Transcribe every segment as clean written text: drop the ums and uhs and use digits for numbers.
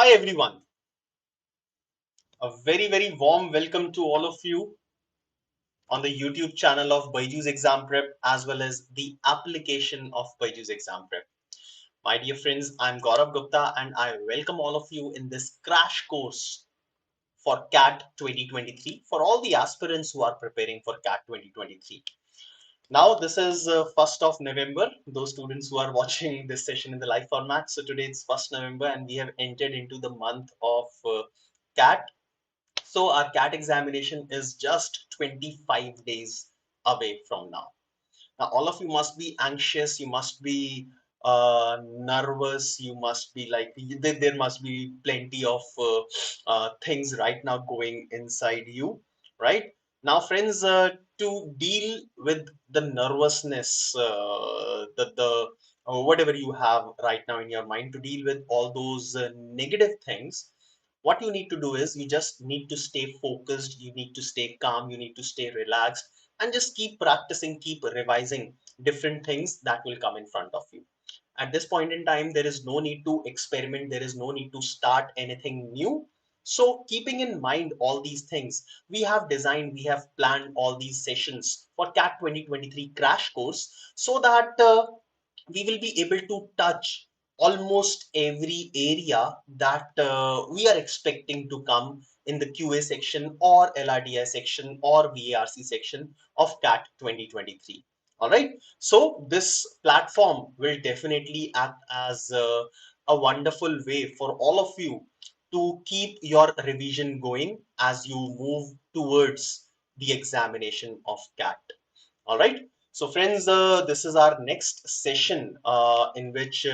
Hi everyone, a very warm welcome to all of you on the YouTube channel of BYJU'S Exam Prep as well as the application of BYJU'S Exam Prep. My dear friends, I'm Gourav Gupta and I welcome all of you in this crash course for CAT 2023 for all the aspirants who are preparing for CAT 2023. Now this is 1st of November, those students who are watching this session in the live format. So today it's 1st November and we have entered into the month of CAT. So our CAT examination is just 25 days away from now. Now, all of you must be anxious, you must be nervous, you must be like, there must be plenty of things right now going inside you, right? Now, friends, to deal with the nervousness, whatever you have right now in your mind, to deal with all those negative things, what you need to do is you just need to stay focused, you need to stay calm, you need to stay relaxed, and just keep practicing, keep revising different things that will come in front of you. At this point in time, there is no need to experiment, there is no need to start anything new. So keeping in mind all these things, we have designed, we have planned all these sessions for CAT 2023 crash course so that we will be able to touch almost every area that we are expecting to come in the QA section or LRDI section or VARC section of CAT 2023. All right. So this platform will definitely act as a wonderful way for all of you to keep your revision going as you move towards the examination of CAT. All right. So friends, this is our next session in which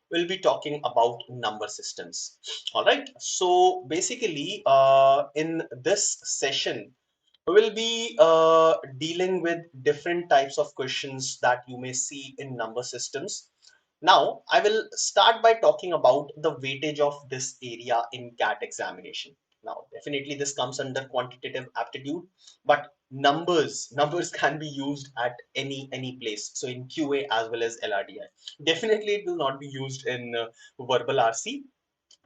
we'll be talking about number systems. All right. So basically, in this session, we will be dealing with different types of questions that you may see in number systems. Now, I will start by talking about the weightage of this area in CAT examination. Now, definitely this comes under quantitative aptitude, but numbers can be used at any place. So in QA as well as LRDI. Definitely it will not be used in verbal RC.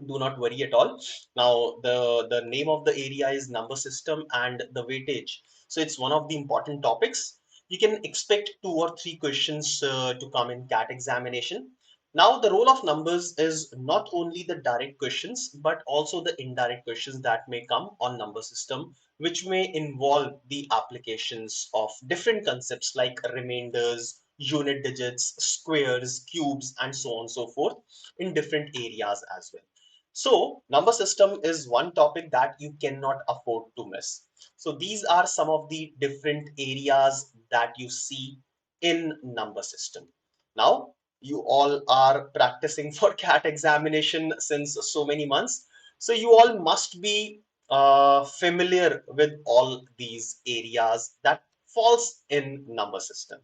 Do not worry at all. Now the name of the area is number system and the weightage, so it's one of the important topics. You can expect 2 or 3 questions to come in CAT examination. Now the role of numbers is not only the direct questions but also the indirect questions that may come on number system, which may involve the applications of different concepts like remainders, unit digits, squares, cubes, and so on and so forth in different areas as well. So number system is one topic that you cannot afford to miss. So these are some of the different areas that you see in number system. Now you all are practicing for CAT examination since so many months. So you all must be familiar with all these areas that falls in number system.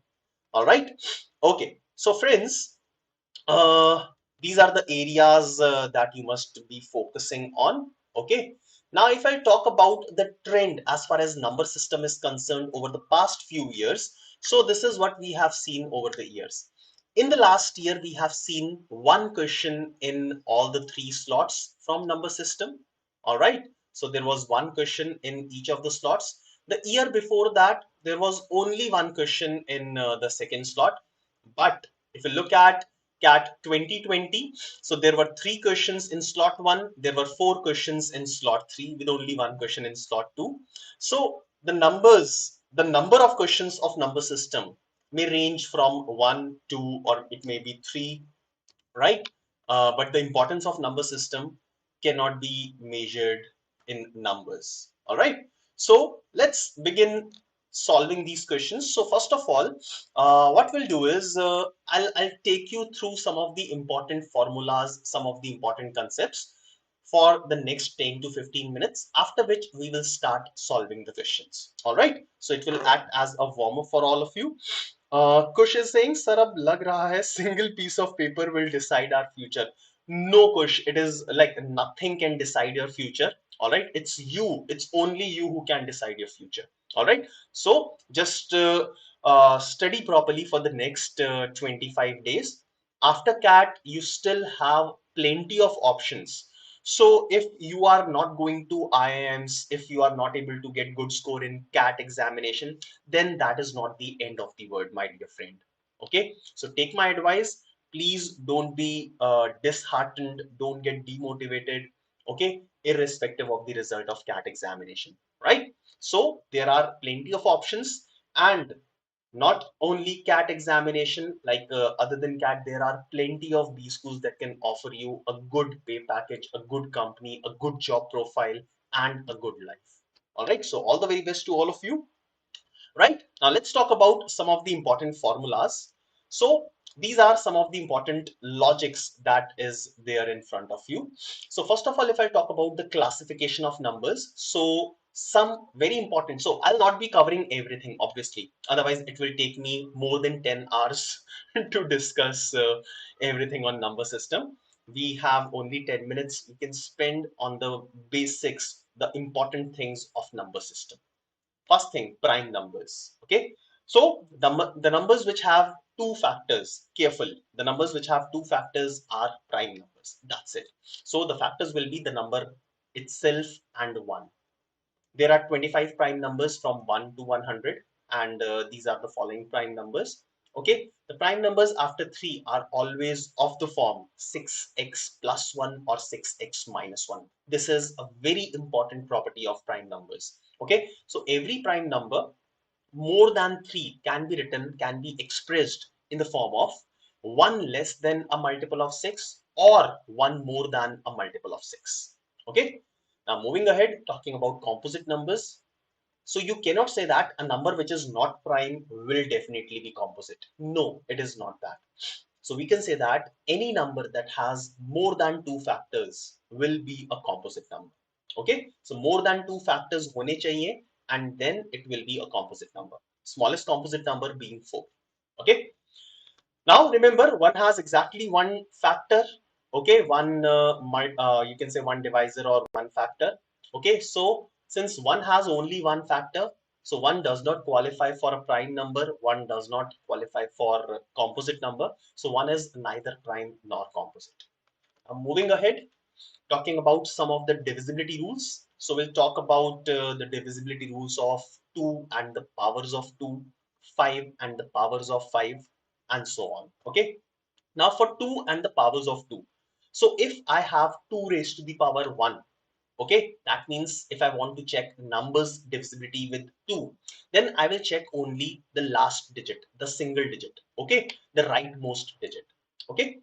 All right. Okay. So friends, uh, these are the areas that you must be focusing on. Okay. Now, if I talk about the trend as far as number system is concerned over the past few years, so this is what we have seen over the years. In the last year, we have seen one question in all the 3 slots from number system. All right. So there was one question in each of the slots. The year before that, there was only one question in the second slot. But if you look at CAT 2020, so there were 3 questions in slot 1, there were 4 questions in slot 3 with only one question in slot 2. So the number of questions of number system may range from 1, 2, or it may be 3, right? But the importance of number system cannot be measured in numbers. All right. So let's begin solving these questions. So first of all, what we'll do is I'll take you through some of the important formulas, some of the important concepts for the next 10 to 15 minutes, after which we will start solving the questions. All right. So it will act as a warm-up for all of you. Kush is saying, "Sir, ab lag raha hai single piece of paper will decide our future." No, Kush, it is like nothing can decide your future. All right, it's you. It's only you who can decide your future. All right. So just study properly for the next 25 days. After CAT, you still have plenty of options So if you are not going to IIMs, if you are not able to get good score in CAT examination, then that is not the end of the word, my dear friend. Okay, so take my advice. Please don't be disheartened. Don't get demotivated. Okay, irrespective of the result of CAT examination, right? So there are plenty of options, and not only CAT examination, like other than CAT, there are plenty of B schools that can offer you a good pay package, a good company, a good job profile, and a good life. All right, so all the very best to all of you. Right, now let's talk about some of the important formulas. So these are some of the important logics that is there in front of you. So first of all, if I talk about the classification of numbers, so some very important, so I'll not be covering everything, obviously, otherwise it will take me more than 10 hours to discuss everything on number system. We have only 10 minutes we can spend on the basics, the important things of number system. First thing, prime numbers. Okay, so the numbers which have two factors, careful, the numbers which have two factors are prime numbers. That's it. So the factors will be the number itself and 1. There are 25 prime numbers from 1 to 100, and these are the following prime numbers. Okay, the prime numbers after 3 are always of the form 6x plus 1 or 6x minus 1. This is a very important property of prime numbers. Okay, so every prime number more than 3 can be written, can be expressed in the form of 1 less than a multiple of 6 or 1 more than a multiple of 6. Okay, now moving ahead, talking about composite numbers. So you cannot say that a number which is not prime will definitely be composite. No, it is not that. So we can say that any number that has more than two factors will be a composite number. Okay, so more than two factors hone chahiye, and then it will be a composite number. Smallest composite number being 4. Okay, now remember, one has exactly one factor. Okay, one you can say one divisor or one factor. Okay, so since one has only one factor, so one does not qualify for a prime number, one does not qualify for a composite number. So one is neither prime nor composite. Moving ahead, talking about some of the divisibility rules. So we'll talk about the divisibility rules of 2 and the powers of 2, 5 and the powers of 5, and so on. Okay. Now for 2 and the powers of 2. So if I have 2 raised to the power 1, okay, that means if I want to check numbers divisibility with 2, then I will check only the last digit, the single digit, okay, the rightmost digit. Okay.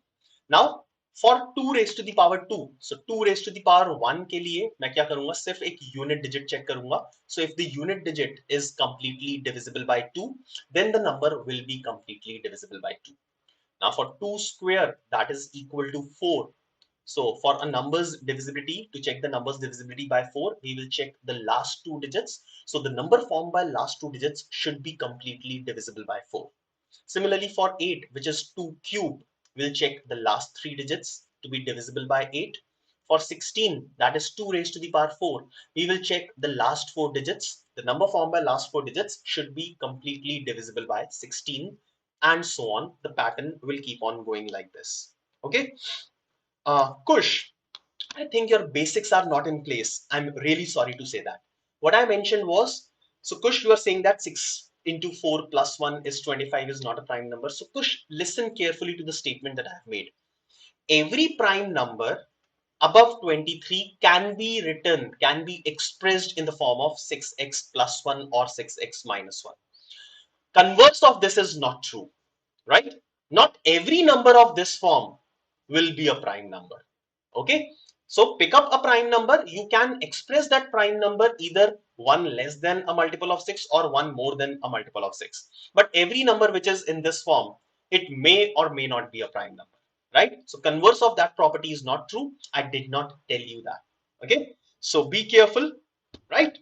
Now for 2 raised to the power 2, so 2 raised to the power 1 के लिए मैं क्या करूंगा, सिर्फ एक unit digit check करूंगा. So if the unit digit is completely divisible by 2, then the number will be completely divisible by 2. Now for 2 square, that is equal to 4. So for a numbers divisibility, to check the numbers divisibility by 4, we will check the last two digits. So the number formed by last two digits should be completely divisible by 4. Similarly for 8, which is 2 cube, we'll check the last three digits to be divisible by 8. For 16, that is 2 raised to the power 4, we will check the last four digits. The number formed by last four digits should be completely divisible by 16, and so on. The pattern will keep on going like this. Okay. Kush, I think your basics are not in place. I'm really sorry to say that. What I mentioned was, so Kush, you are saying that 6 into 4 plus 1 is 25 is not a prime number. So Kush, listen carefully to the statement that I have made. Every prime number above 23 can be written, can be expressed in the form of 6x plus 1 or 6x minus 1. Converse of this is not true, right? Not every number of this form will be a prime number. Okay, so pick up a prime number. You can express that prime number either 1 less than a multiple of 6 or 1 more than a multiple of 6. But every number which is in this form, it may or may not be a prime number, right? So converse of that property is not true. I did not tell you that. Okay, so be careful. Right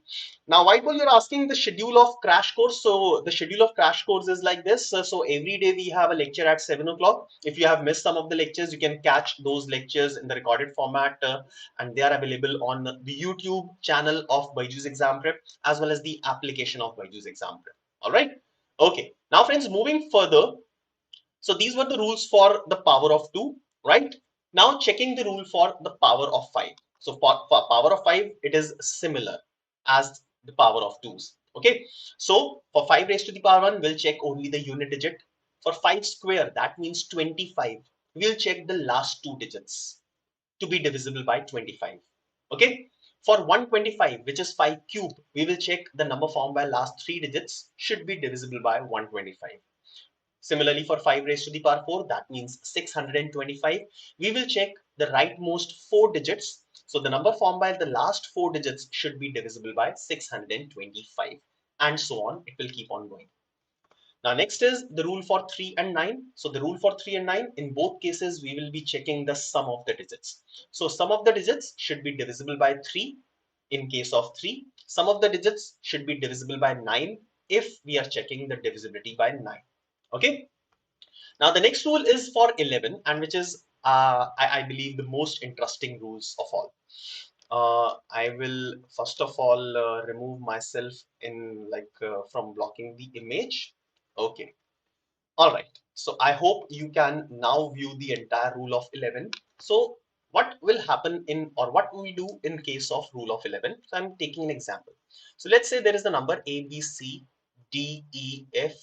now, Whiteball, you're asking the schedule of crash course. So the schedule of crash course is like this. So every day we have a lecture at 7 o'clock. If you have missed some of the lectures, you can catch those lectures in the recorded format, and they are available on the YouTube channel of BYJU'S Exam Prep as well as the application of BYJU'S Exam Prep. All right. Okay. Now, friends, moving further. So these were the rules for the power of 2, right? Now checking the rule for the power of 5. So for power of 5, it is similar as the power of 2's. Okay, so for 5 raised to the power 1, we'll check only the unit digit. For 5 square, that means 25. We'll check the last two digits to be divisible by 25. Okay, for 125, which is 5 cube, we will check the number formed by last three digits should be divisible by 125. Similarly, for 5 raised to the power 4, that means 625. We will check the rightmost four digits. So the number formed by the last four digits should be divisible by 625, and so on. It will keep on going. Now, next is the rule for 3 and 9. So the rule for 3 and 9, in both cases, we will be checking the sum of the digits. So sum of the digits should be divisible by 3 in case of 3. Sum of the digits should be divisible by 9 if we are checking the divisibility by 9. Okay. Now the next rule is for 11, and which is, I believe, the most interesting rules of all. I will first of all remove myself in from blocking the image. Okay. All right. So I hope you can now view the entire rule of 11. So what will happen in, or what we do in case of rule of 11? So I'm taking an example. So let's say there is the number A, B, C, D, E, F,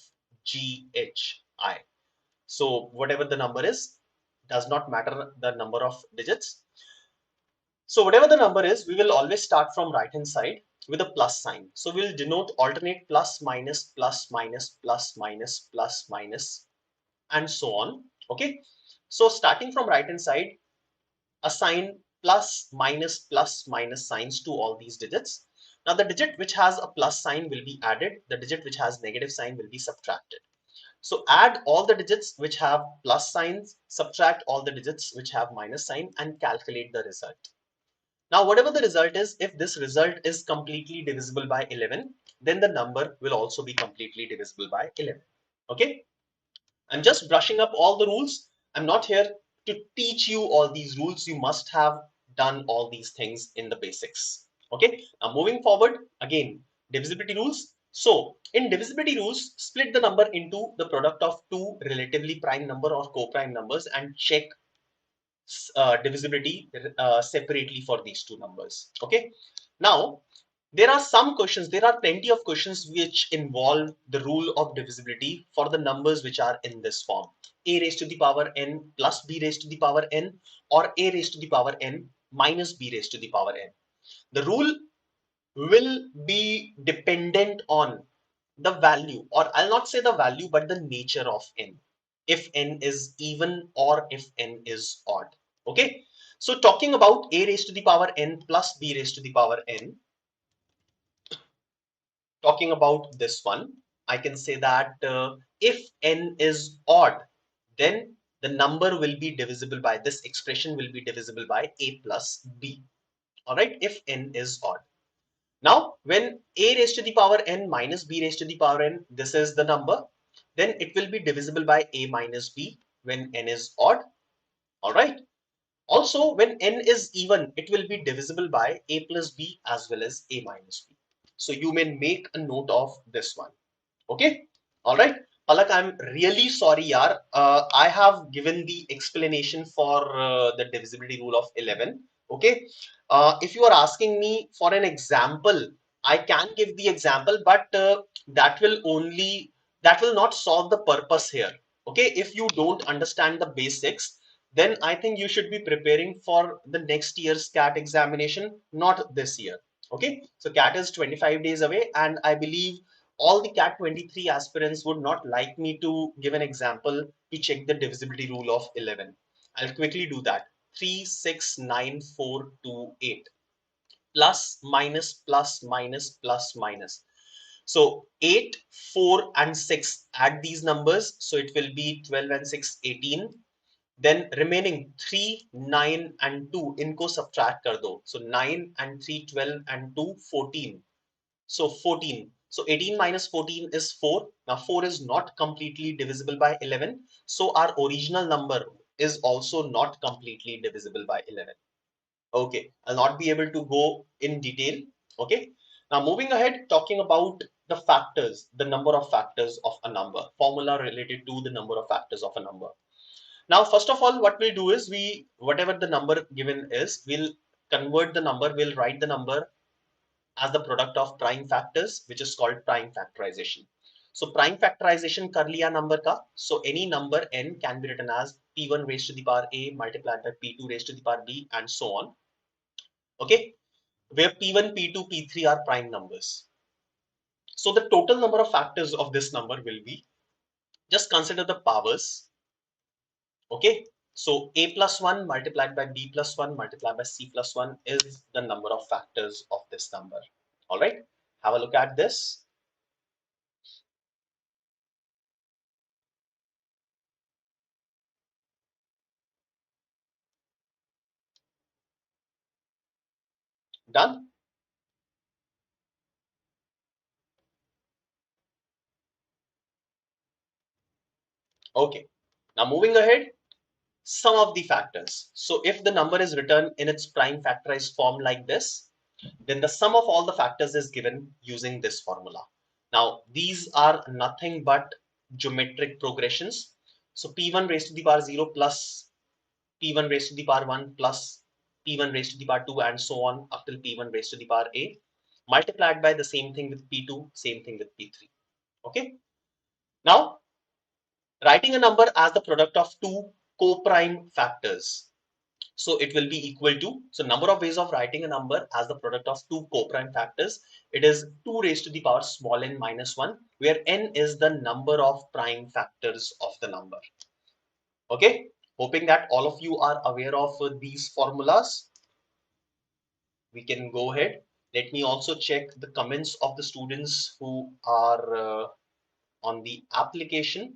G, H, I. So whatever the number is, does not matter the number of digits. So whatever the number is, we will always start from right hand side with a plus sign. So we'll denote alternate plus, minus, plus, minus, plus, minus, plus, minus, and so on. Okay. So starting from right hand side, assign plus, minus signs to all these digits. Now the digit which has a plus sign will be added. The digit which has negative sign will be subtracted. So add all the digits which have plus signs, subtract all the digits which have minus sign, and calculate the result. Now, whatever the result is, if this result is completely divisible by 11, then the number will also be completely divisible by 11. Okay. I'm just brushing up all the rules. I'm not here to teach you all these rules. You must have done all these things in the basics. Okay. Now, moving forward, again, divisibility rules. So in divisibility rules, split the number into the product of two relatively prime number or co-prime numbers and check divisibility separately for these two numbers. Okay. Now, there are some questions, there are plenty of questions which involve the rule of divisibility for the numbers which are in this form. A raised to the power n plus b raised to the power n, or a raised to the power n minus b raised to the power n. The rule will be dependent on the value, or I'll not say the value, but the nature of n. If n is even or if n is odd. Okay. So talking about a raised to the power n plus b raised to the power n, talking about this one, I can say that if n is odd, then the number will be divisible by, this expression will be divisible by a plus b. All right, if n is odd. Now, when a raised to the power n minus b raised to the power n, this is the number, then it will be divisible by a minus b when n is odd. All right. Also, when n is even, it will be divisible by a plus b as well as a minus b. So you may make a note of this one. Okay. All right. Palak, I'm really sorry, yaar. I have given the explanation for the divisibility rule of 11. Okay. If you are asking me for an example, I can give the example, but that will only, that will not solve the purpose here. Okay. If you don't understand the basics, then I think you should be preparing for the next year's CAT examination, not this year. Okay. So CAT is 25 days away, and I believe all the CAT 23 aspirants would not like me to give an example to check the divisibility rule of 11. I'll quickly do that. 3, 6, 9, 4, 2, 8. Plus, minus, plus, minus, plus, minus. So 8, 4, and 6. Add these numbers. So it will be 12 and 6, 18. Then remaining 3, 9, and 2. इनको subtract कर दो. So 9 and 3, 12, and 2, 14. So 14. So 18 minus 14 is 4. Now 4 is not completely divisible by 11. So our original number is also not completely divisible by 11. Okay, I'll not be able to go in detail. Okay. Now moving ahead, talking about the factors, the number of factors of a number, formula related to the number of factors of a number. Now, first of all, what we'll do is whatever the number given is, we'll convert the number, we'll write the number as the product of prime factors, which is called prime factorization. So prime factorization कर लिया number का, so any number n can be written as p1 raised to the power a multiplied by p2 raised to the power b and so on. Okay, where p1, p2, p3 are prime numbers. So the total number of factors of this number will be, just consider the powers. Okay, so a plus 1 multiplied by b plus 1 multiplied by c plus 1 is the number of factors of this number. All right, have a look at this. Done? Okay, now moving ahead, sum of the factors. So if the number is written in its prime factorized form like this, then the sum of all the factors is given using this formula. Now, these are nothing but geometric progressions. So p1 raised to the power 0 plus p1 raised to the power 1 plus p1 raised to the power 2 and so on up till p1 raised to the power a, multiplied by the same thing with p2, same thing with p3. Okay. Now, writing a number as the product of two co-prime factors. So it will be equal to, so number of ways of writing a number as the product of two co-prime factors. It is 2 raised to the power small n minus 1, where n is the number of prime factors of the number. Okay, hoping that all of you are aware of these formulas. We can go ahead. Let me also check the comments of the students who are on the application.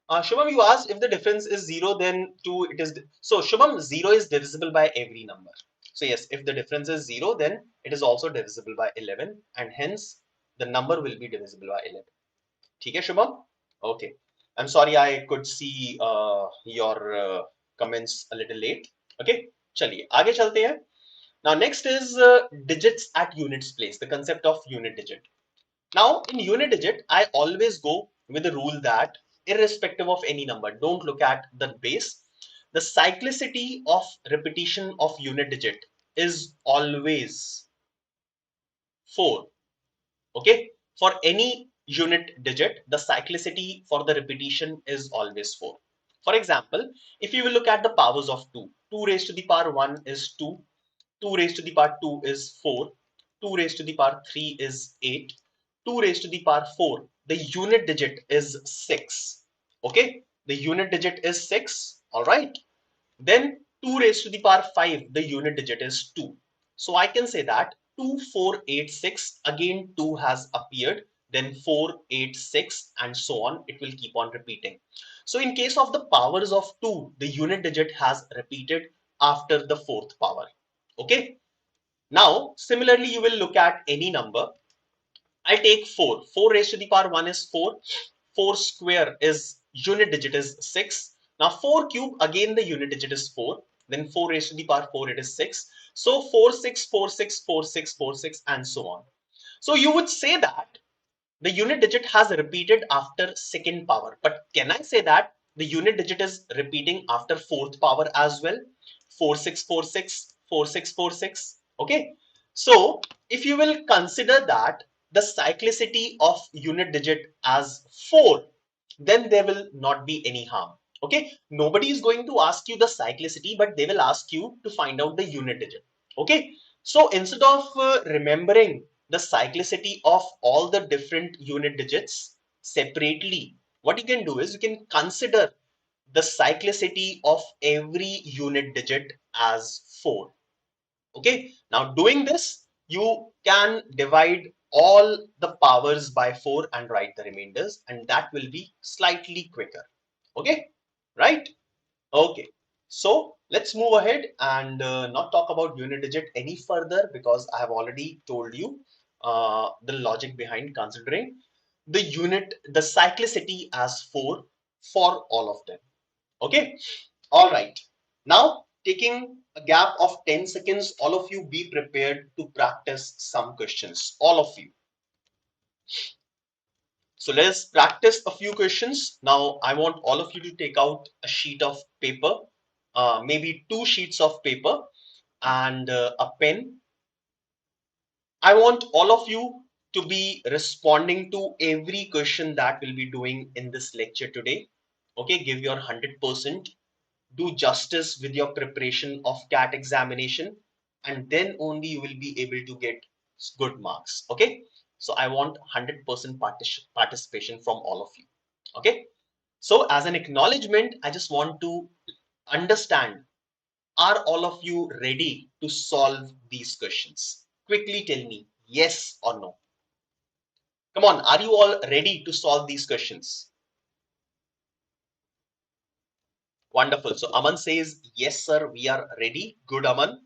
Shubham, you asked if the difference is 0, then 2 it is. So Shubham, 0 is divisible by every number. So yes, if the difference is 0, then it is also divisible by 11 and hence the number will be divisible by 11. ठीक है Shubham? Okay. I'm sorry I could see your comments a little late. Okay. चलिए आगे चलते हैं. Now next is digits at units place, the concept of unit digit. Now, in unit digit, I always go with the rule that irrespective of any number, don't look at the base. The cyclicity of repetition of unit digit is always 4. Okay. For any unit digit, the cyclicity for the repetition is always 4. For example, if you will look at the powers of 2, 2 raised to the power 1 is 2, 2 raised to the power 2 is 4, 2 raised to the power 3 is 8, 2 raised to the power 4, the unit digit is 6. Okay, the unit digit is 6. All right. Then 2 raised to the power 5, the unit digit is 2. So I can say that 2, 4, 8, 6, again 2 has appeared, then 4, 8, 6, and so on. It will keep on repeating. So in case of the powers of 2, the unit digit has repeated after the fourth power. Okay. Now, similarly, you will look at any number. I'll take 4. 4 raised to the power 1 is 4. 4 square is unit digit is 6. Now 4 cube, again the unit digit is 4. Then 4 raised to the power 4, it is 6. So 4, 6, 4, 6, 4, 6, 4, 6, and so on. So you would say that the unit digit has repeated after second power. But can I say that the unit digit is repeating after fourth power as well? 4, 6, 4, 6, 4, 6, 4, 6. Okay. So if you will consider that the cyclicity of unit digit as 4, then there will not be any harm. Okay. Nobody is going to ask you the cyclicity, but they will ask you to find out the unit digit. Okay. So instead of remembering the cyclicity of all the different unit digits separately, what you can do is you can consider the cyclicity of every unit digit as 4. Okay, now doing this, you can divide all the powers by 4 and write the remainders, and that will be slightly quicker. Okay, right? Okay, so let's move ahead and not talk about unit digit any further because I have already told you the logic behind considering the cyclicity as 4 for all of them. Okay, all right. Now, taking a gap of 10 seconds, all of you be prepared to practice some questions. All of you. So let's practice a few questions. Now I want all of you to take out a sheet of paper, maybe two sheets of paper and a pen. I want all of you to be responding to every question that we'll be doing in this lecture today. Okay, give your 100%. Do justice with your preparation of CAT examination, and then only you will be able to get good marks. Okay, so I want 100% participation from all of you. Okay, so as an acknowledgement, I just want to understand, are all of you ready to solve these questions? Quickly tell me yes or no. Come on, are you all ready to solve these questions? Wonderful. So Aman says yes sir, we are ready. Good, Aman.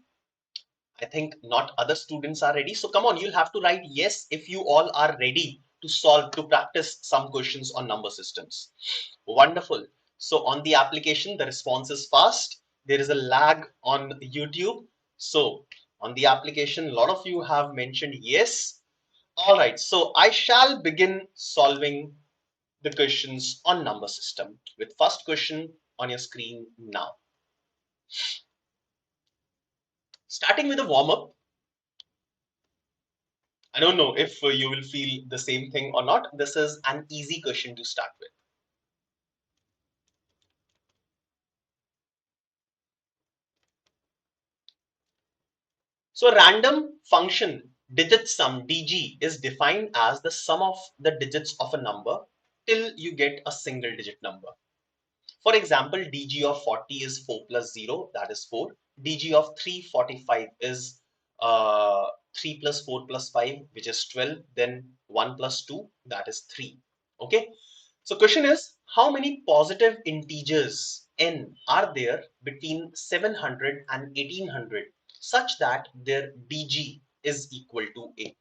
I think not other students are ready. So come on, you'll have to write yes if you all are ready to solve, to practice some questions on number systems. Wonderful. So on the application, the response is fast. There is a lag on YouTube. So on the application, a lot of you have mentioned yes. All right. So I shall begin solving the questions on number system with first question on your screen now. Starting with a warm up. I don't know if you will feel the same thing or not. This is an easy question to start with. So a random function digit sum dg is defined as the sum of the digits of a number till you get a single digit number. For example, dg of 40 is 4 plus 0, that is 4. dg of 345 is 3 plus 4 plus 5, which is 12. Then 1 plus 2, that is 3. Okay. So question is, how many positive integers n are there between 700 and 1800 such that their dg is equal to 8?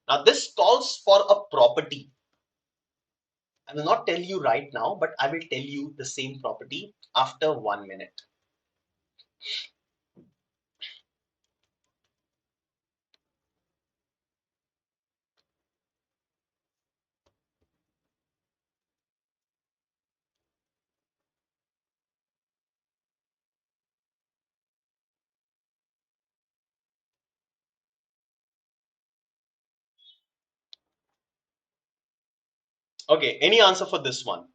Now this calls for a property. I will not tell you right now, but I will tell you the same property after 1 minute. Okay, any answer for this one?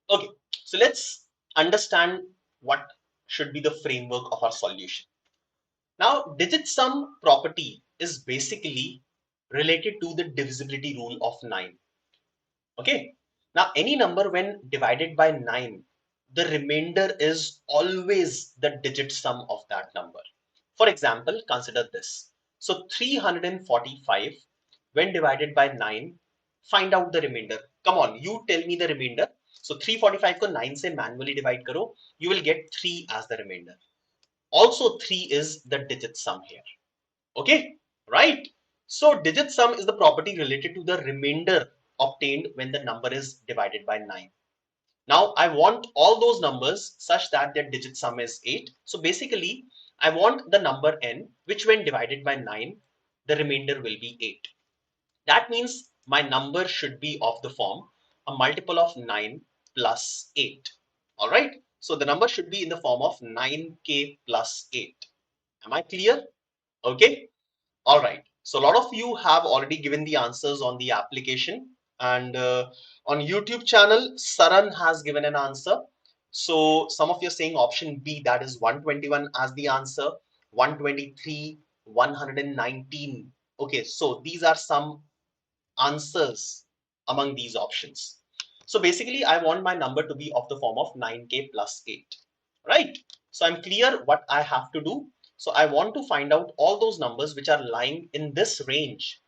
Okay, so let's understand what should be the framework of our solution. Now, digit sum property is basically related to the divisibility rule of 9. Okay. Now, any number when divided by 9, the remainder is always the digit sum of that number. For example, consider this. So 345 when divided by 9, find out the remainder. Come on, you tell me the remainder. So 345 को 9 से manually divide करो, you will get 3 as the remainder. Also 3 is the digit sum here. Okay, right? So digit sum is the property related to the remainder obtained when the number is divided by 9. Now I want all those numbers such that their digit sum is 8. So basically I want the number n which when divided by 9, the remainder will be 8. That means my number should be of the form a multiple of 9 plus 8. All right. So the number should be in the form of 9k plus 8. Am I clear? Okay. All right. So a lot of you have already given the answers on the application, and on YouTube channel, Saran has given an answer. So some of you are saying option B, that is 121 as the answer, 123, 119. Okay, so these are some answers among these options. So basically, I want my number to be of the form of 9k plus 8, right? So I'm clear what I have to do. So I want to find out all those numbers which are lying in this range,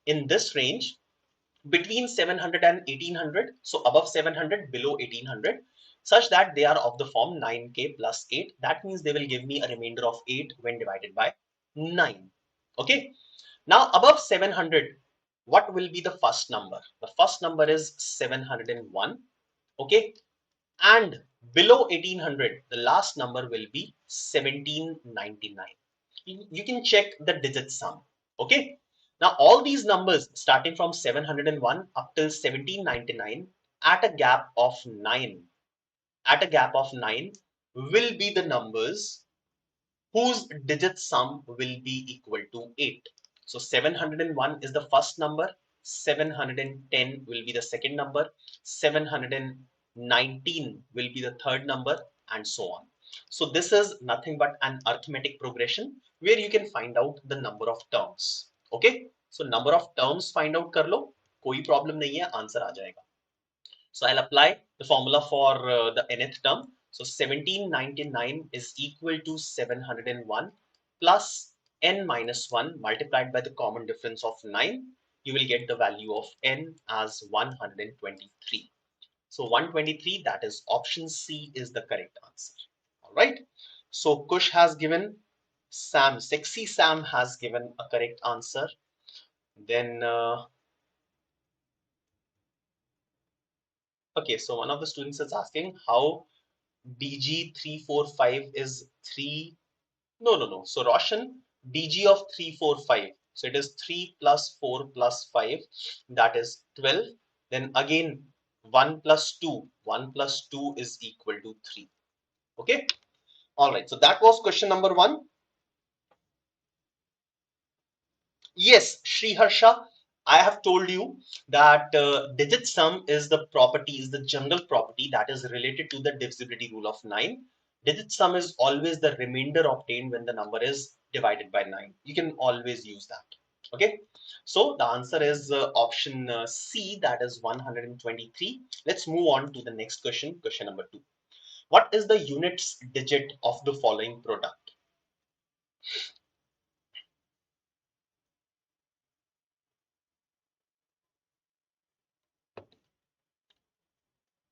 between 700 and 1800. So above 700, below 1800, such that they are of the form 9k plus 8. That means they will give me a remainder of 8 when divided by 9. Okay. Now above 700, what will be the first number? The first number is 701. Okay. And below 1800, the last number will be 1799. You can check the digit sum. Okay. Now all these numbers starting from 701 up till 1799 at a gap of 9, will be the numbers whose digit sum will be equal to 8. So 701 is the first number, 710 will be the second number, 719 will be the third number, and so on. So this is nothing but an arithmetic progression where you can find out the number of terms. Okay, so number of terms find out कर लो, कोई problem नहीं है, answer आ जाएगा. So I'll apply the formula for the nth term. So 1799 is equal to 701 plus n minus 1 multiplied by the common difference of 9. You will get the value of n as 123. So 123, that is option C, is the correct answer. All right. So Kush has given, Sexy Sam has given a correct answer. Then okay, so one of the students is asking how DG345 is 3. No. So Roshan, DG of 345. So it is 3 plus 4 plus 5. That is 12. Then again 1 plus 2. 1 plus 2 is equal to 3. Okay. All right. So that was question number 1. Yes, Sriharsha, I have told you that digit sum is the property, is the general property that is related to the divisibility rule of 9. Digit sum is always the remainder obtained when the number is divided by 9. You can always use that. Okay. So the answer is option C, that is 123. Let's move on to the next question, question number 2. What is the units digit of the following product?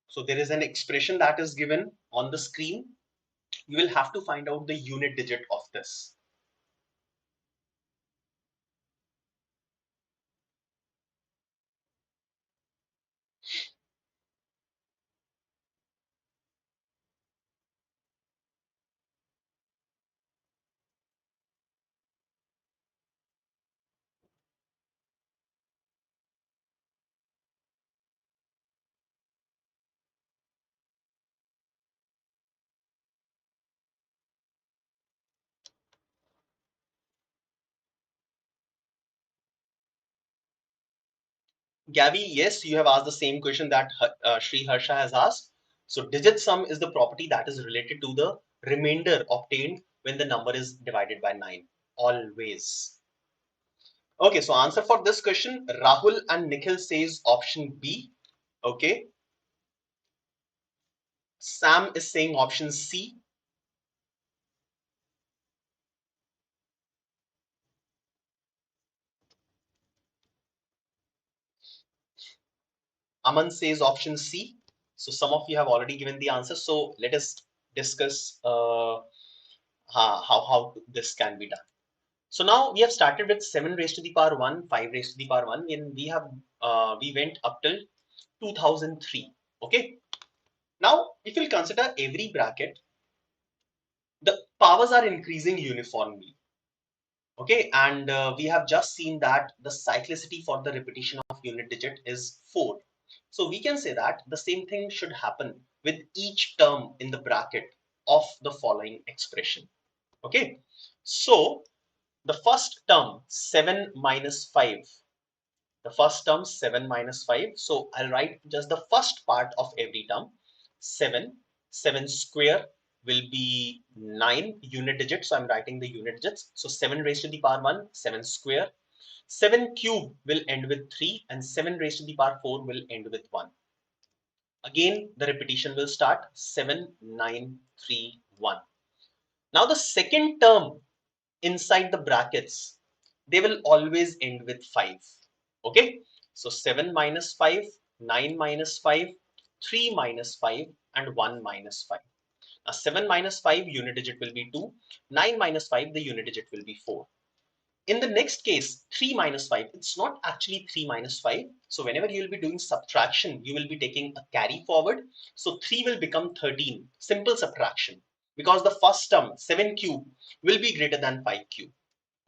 So there is an expression that is given on the screen. You will have to find out the unit digit of this. Gavi, yes, you have asked the same question that Sri Harsha has asked. So digit sum is the property that is related to the remainder obtained when the number is divided by 9. Always. Okay, so answer for this question, Rahul and Nikhil says option B. Okay. Sam is saying option C. Aman says option C. So some of you have already given the answer. So let us discuss how this can be done. So now we have started with 7 raised to the power 1, 5 raised to the power 1, and we went up till 2003. Okay. Now, if you consider every bracket, the powers are increasing uniformly. Okay, and we have just seen that the cyclicity for the repetition of unit digit is 4. So we can say that the same thing should happen with each term in the bracket of the following expression. Okay, so the first term 7 minus 5, the first term 7 minus 5. So I'll write just the first part of every term. 7 square will be 9 unit digits. So I'm writing the unit digits. So 7 raised to the power 1, 7 square. 7 cube will end with 3 and 7 raised to the power 4 will end with 1. Again, the repetition will start 7, 9, 3, 1. Now the second term inside the brackets, they will always end with 5. Okay, so 7 minus 5, 9 minus 5, 3 minus 5, and 1 minus 5. Now 7 minus 5, unit digit will be 2. 9 minus 5, the unit digit will be 4. In the next case, 3 minus 5, it's not actually 3 minus 5. So whenever you will be doing subtraction, you will be taking a carry forward. So 3 will become 13, simple subtraction, because the first term, 7 cube, will be greater than 5 cube.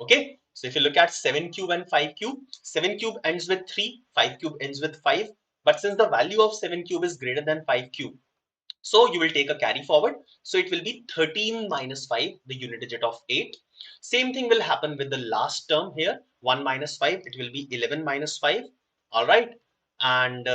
Okay, so if you look at 7 cube and 5 cube, 7 cube ends with 3, 5 cube ends with 5. But since the value of 7 cube is greater than 5 cube, so you will take a carry forward. So it will be 13 minus 5, the unit digit of 8. Same thing will happen with the last term here, 1 minus 5, it will be 11 minus 5. All right. And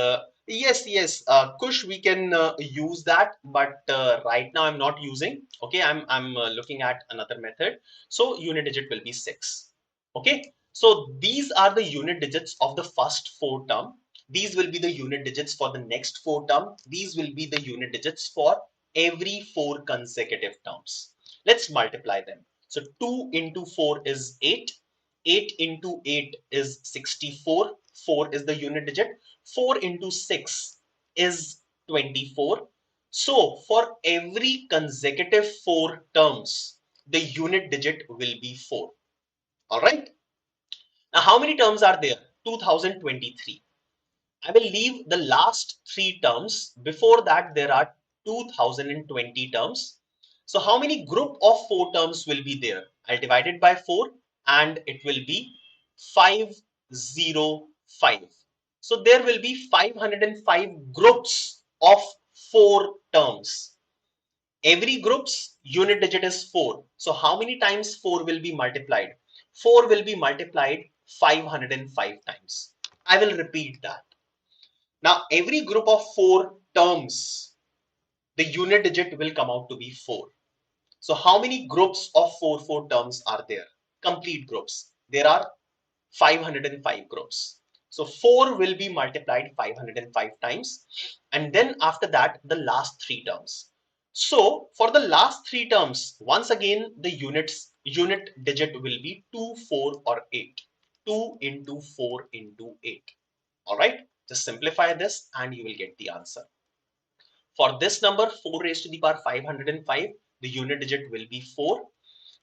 yes, Kush, we can use that, but right now I'm not using. Okay, I'm looking at another method. So unit digit will be 6. Okay, so these are the unit digits of the first 4 term. These will be the unit digits for the next 4 term. These will be the unit digits for every 4 consecutive terms. Let's multiply them. So 2 into 4 is 8. 8 into 8 is 64. 4 is the unit digit. 4 into 6 is 24. So for every consecutive 4 terms, the unit digit will be 4. All right. Now, how many terms are there? 2023. I will leave the last 3 terms. Before that, there are 2020 terms. So how many group of 4 terms will be there? I'll divide it by 4 and it will be 505. So there will be 505 groups of 4 terms. Every group's unit digit is 4. So how many times 4 will be multiplied? 4 will be multiplied 505 times. I will repeat that. Now, every group of 4 terms, the unit digit will come out to be 4. So how many groups of 4 terms are there? Complete groups. There are 505 groups. So 4 will be multiplied 505 times. And then after that, the last 3 terms. So for the last 3 terms, once again, the unit digit will be 2, 4 or 8. 2 into 4 into 8. All right, just simplify this and you will get the answer. For this number, 4 raised to the power 505, the unit digit will be 4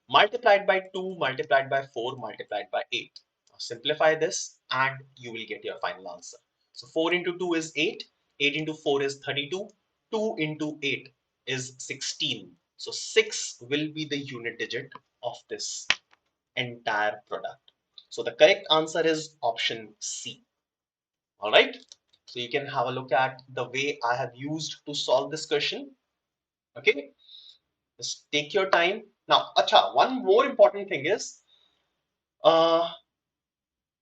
multiplied by 2 multiplied by 4 multiplied by 8. Now simplify this and you will get your final answer. So 4 into 2 is 8, 8 into 4 is 32, 2 into 8 is 16. So 6 will be the unit digit of this entire product. So the correct answer is option C. All right. So you can have a look at the way I have used to solve this question. Okay. Just take your time. Now, acha, one more important thing is, uh,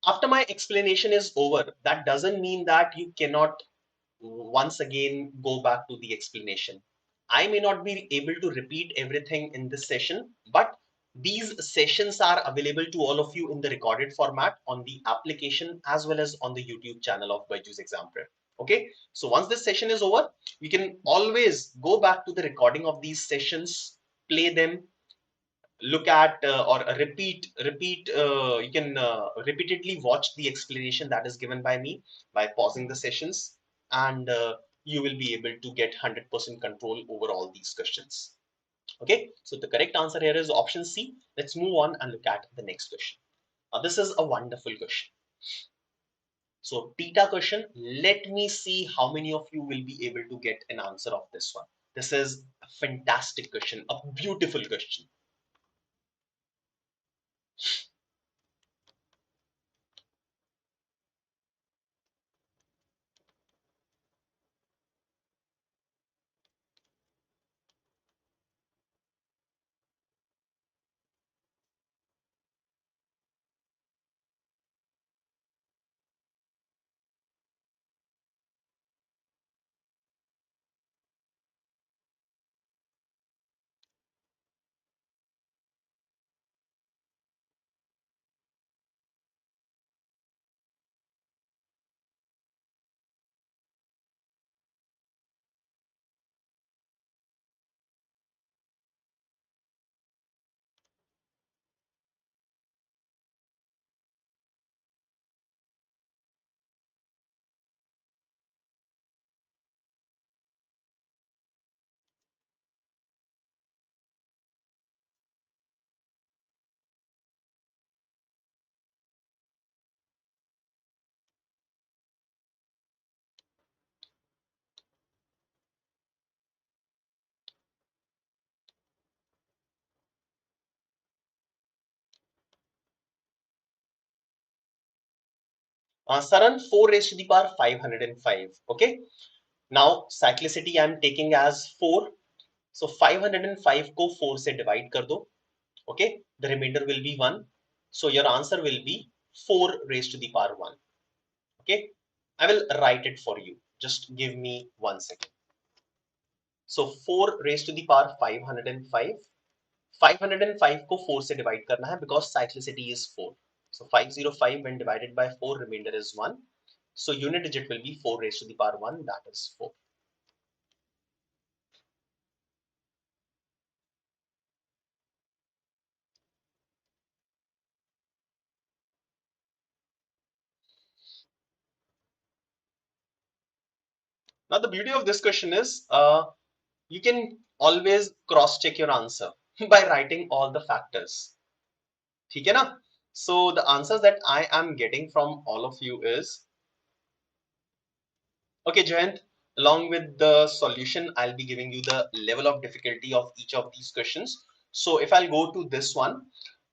after my explanation is over, that doesn't mean that you cannot once again go back to the explanation. I may not be able to repeat everything in this session, but these sessions are available to all of you in the recorded format on the application as well as on the YouTube channel of BYJU'S Exam Prep. Okay, so once this session is over, you can always go back to the recording of these sessions, play them, look at or repeat, you can repeatedly watch the explanation that is given by me by pausing the sessions, and you will be able to get 100% control over all these questions. Okay, so the correct answer here is option C. Let's move on and look at the next question. Now this is a wonderful question. So theta question, let me see how many of you will be able to get an answer of this one. This is a fantastic question, a beautiful question. Saran, 4 raised to the power 505. Okay. Now cyclicity I am taking as 4. So 505 को 4 से divide कर दो. Okay. The remainder will be 1. So your answer will be 4 raised to the power 1. Okay. I will write it for you. Just give me 1 second. So 4 raised to the power 505. 505 को 4 से divide करना है because cyclicity is 4. So 505 when divided by 4, remainder is 1. So unit digit will be 4 raised to the power 1, that is 4. Now the beauty of this question is you can always cross check your answer by writing all the factors. ठीक है ना? So the answers that I am getting from all of you is, okay, Jayant, along with the solution, I'll be giving you the level of difficulty of each of these questions. So if I'll go to this one,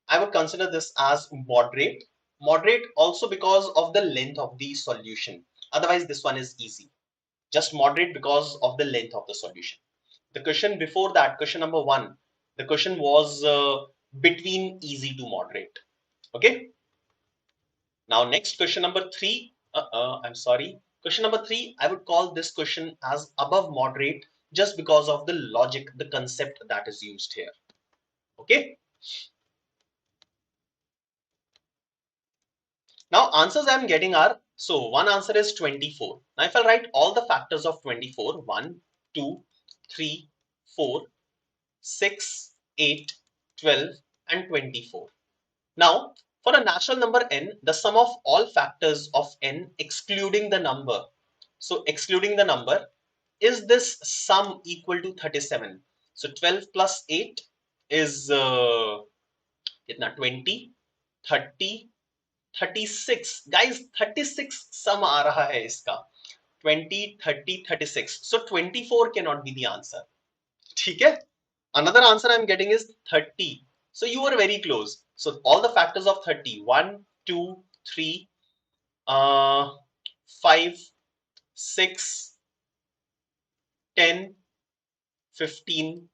I would consider this as moderate. Moderate also because of the length of the solution. Otherwise, this one is easy. Just moderate because of the length of the solution. The question before that, question number 1, the question was between easy to moderate. Okay. Now next question number 3. I'm sorry. Question number 3, I would call this question as above moderate just because of the logic, the concept that is used here. Okay. Now answers I'm getting are, so one answer is 24. Now if I write all the factors of 24, 1, 2, 3, 4, 6, 8, 12 and 24. Now for a natural number n, the sum of all factors of n excluding the number. So excluding the number, is this sum equal to 37? So 12 plus 8 is 20, 30, 36. Guys, 36 sum aa raha hai iska. 20, 30, 36. So 24 cannot be the answer. ठीक है? Another answer I'm getting is 30. So you were very close. So all the factors of 30, 1, 2, 3, 5, 6, 10, 15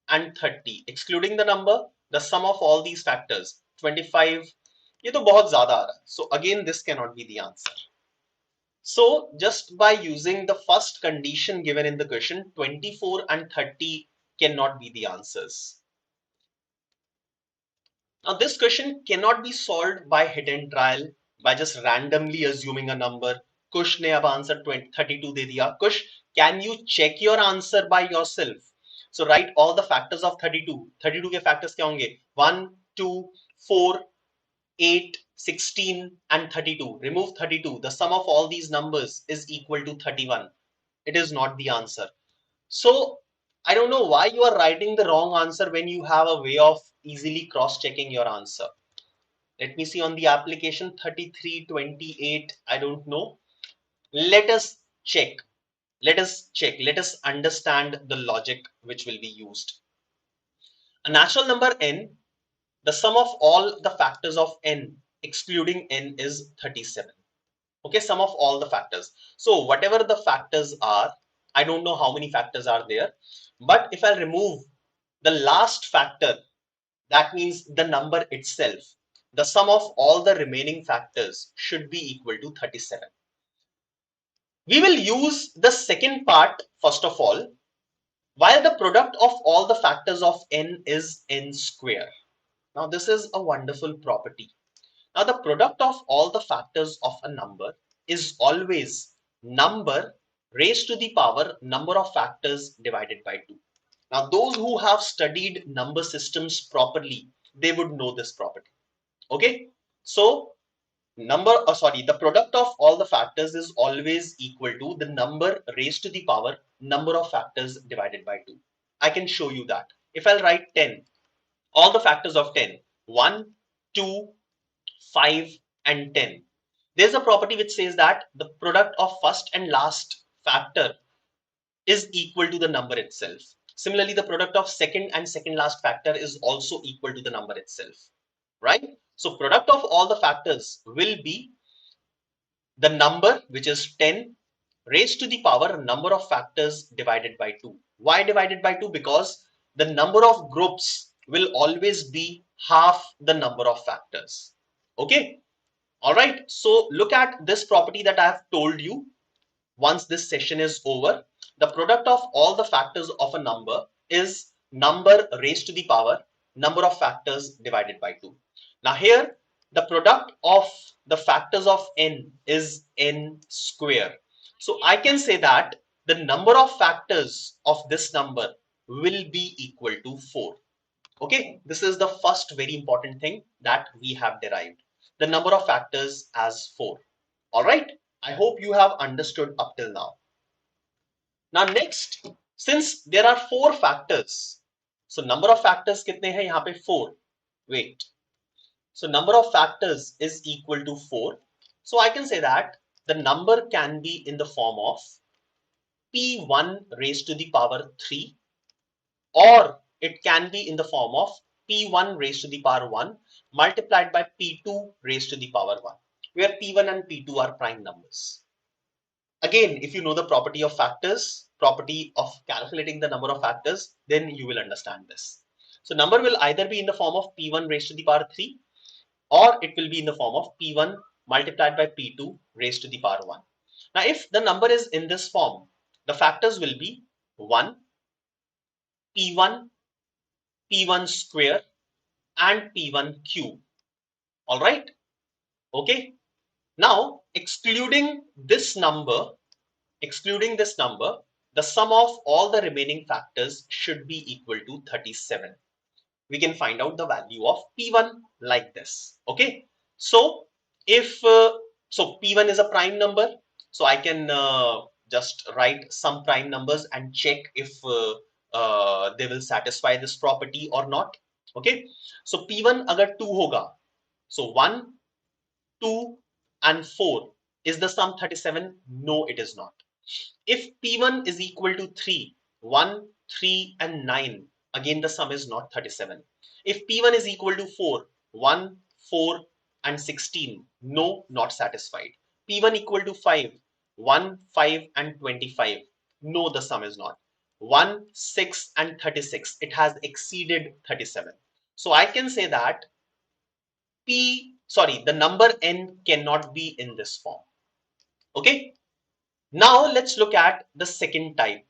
and 30. Excluding the number, the sum of all these factors, 25, ये तो बहुत ज़्यादा आ रहा है. So again, this cannot be the answer. So just by using the first condition given in the question, 24 and 30 cannot be the answers. Now this question cannot be solved by hit and trial, by just randomly assuming a number. Kush ने अब answer 32 दे दिया. Kush, can you check your answer by yourself? So write all the factors of 32. 32 के factors क्या होंगे? 1, 2, 4, 8, 16 and 32. Remove 32. The sum of all these numbers is equal to 31. It is not the answer. So I don't know why you are writing the wrong answer when you have a way of easily cross-checking your answer. Let me see on the application 33, 28. I don't know. Let us check. Let us check. Let us understand the logic which will be used. A natural number n, the sum of all the factors of n excluding n is 37. Okay, sum of all the factors. So whatever the factors are, I don't know how many factors are there, but if I remove the last factor, that means the number itself, the sum of all the remaining factors should be equal to 37. We will use the second part first of all, while the product of all the factors of n is n square. Now this is a wonderful property. Now the product of all the factors of a number is always number raised to the power number of factors divided by 2. Now those who have studied number systems properly, they would know this property. Okay, so the product of all the factors is always equal to the number raised to the power number of factors divided by 2. I can show you that. If I'll write 10, all the factors of 10, 1, 2, 5 and 10. There's a property which says that the product of first and last factor is equal to the number itself. Similarly, the product of second and second last factor is also equal to the number itself, right? So product of all the factors will be the number which is 10 raised to the power number of factors divided by 2. Why divided by 2? Because the number of groups will always be half the number of factors. Okay. All right. So look at this property that I have told you. Once this session is over, the product of all the factors of a number is number raised to the power number of factors divided by 2. Now here the product of the factors of n is n square. So I can say that the number of factors of this number will be equal to 4. Okay, this is the first very important thing that we have derived. The number of factors as 4. All right. I hope you have understood up till now. Now next, since there are 4 factors, so number of factors कितने हैं यहाँ पे 4. Wait. So number of factors is equal to 4. So I can say that the number can be in the form of p1 raised to the power 3, or it can be in the form of p1 raised to the power 1 multiplied by p2 raised to the power 1, where p1 and p2 are prime numbers. Again, if you know the property of factors, property of calculating the number of factors, then you will understand this. So number will either be in the form of p1 raised to the power 3, or it will be in the form of p1 multiplied by p2 raised to the power 1. Now if the number is in this form, the factors will be 1, p1, p1 square and p1 cube. All right. Okay. Now excluding this number, the sum of all the remaining factors should be equal to 37. We can find out the value of P1 like this. Okay. So if so P1 is a prime number, so I can just write some prime numbers and check if they will satisfy this property or not. Okay. So P1 agar 2 hoga, so 1, 2 and 4, is the sum 37? No, it is not. If P1 is equal to 3, 1, 3 and 9, again the sum is not 37. If P1 is equal to 4, 1, 4 and 16, no, not satisfied. P1 equal to 5, 1, 5 and 25, no, the sum is not. 1, 6 and 36, it has exceeded 37. So I can say that the number n cannot be in this form. Okay. Now let's look at the second type,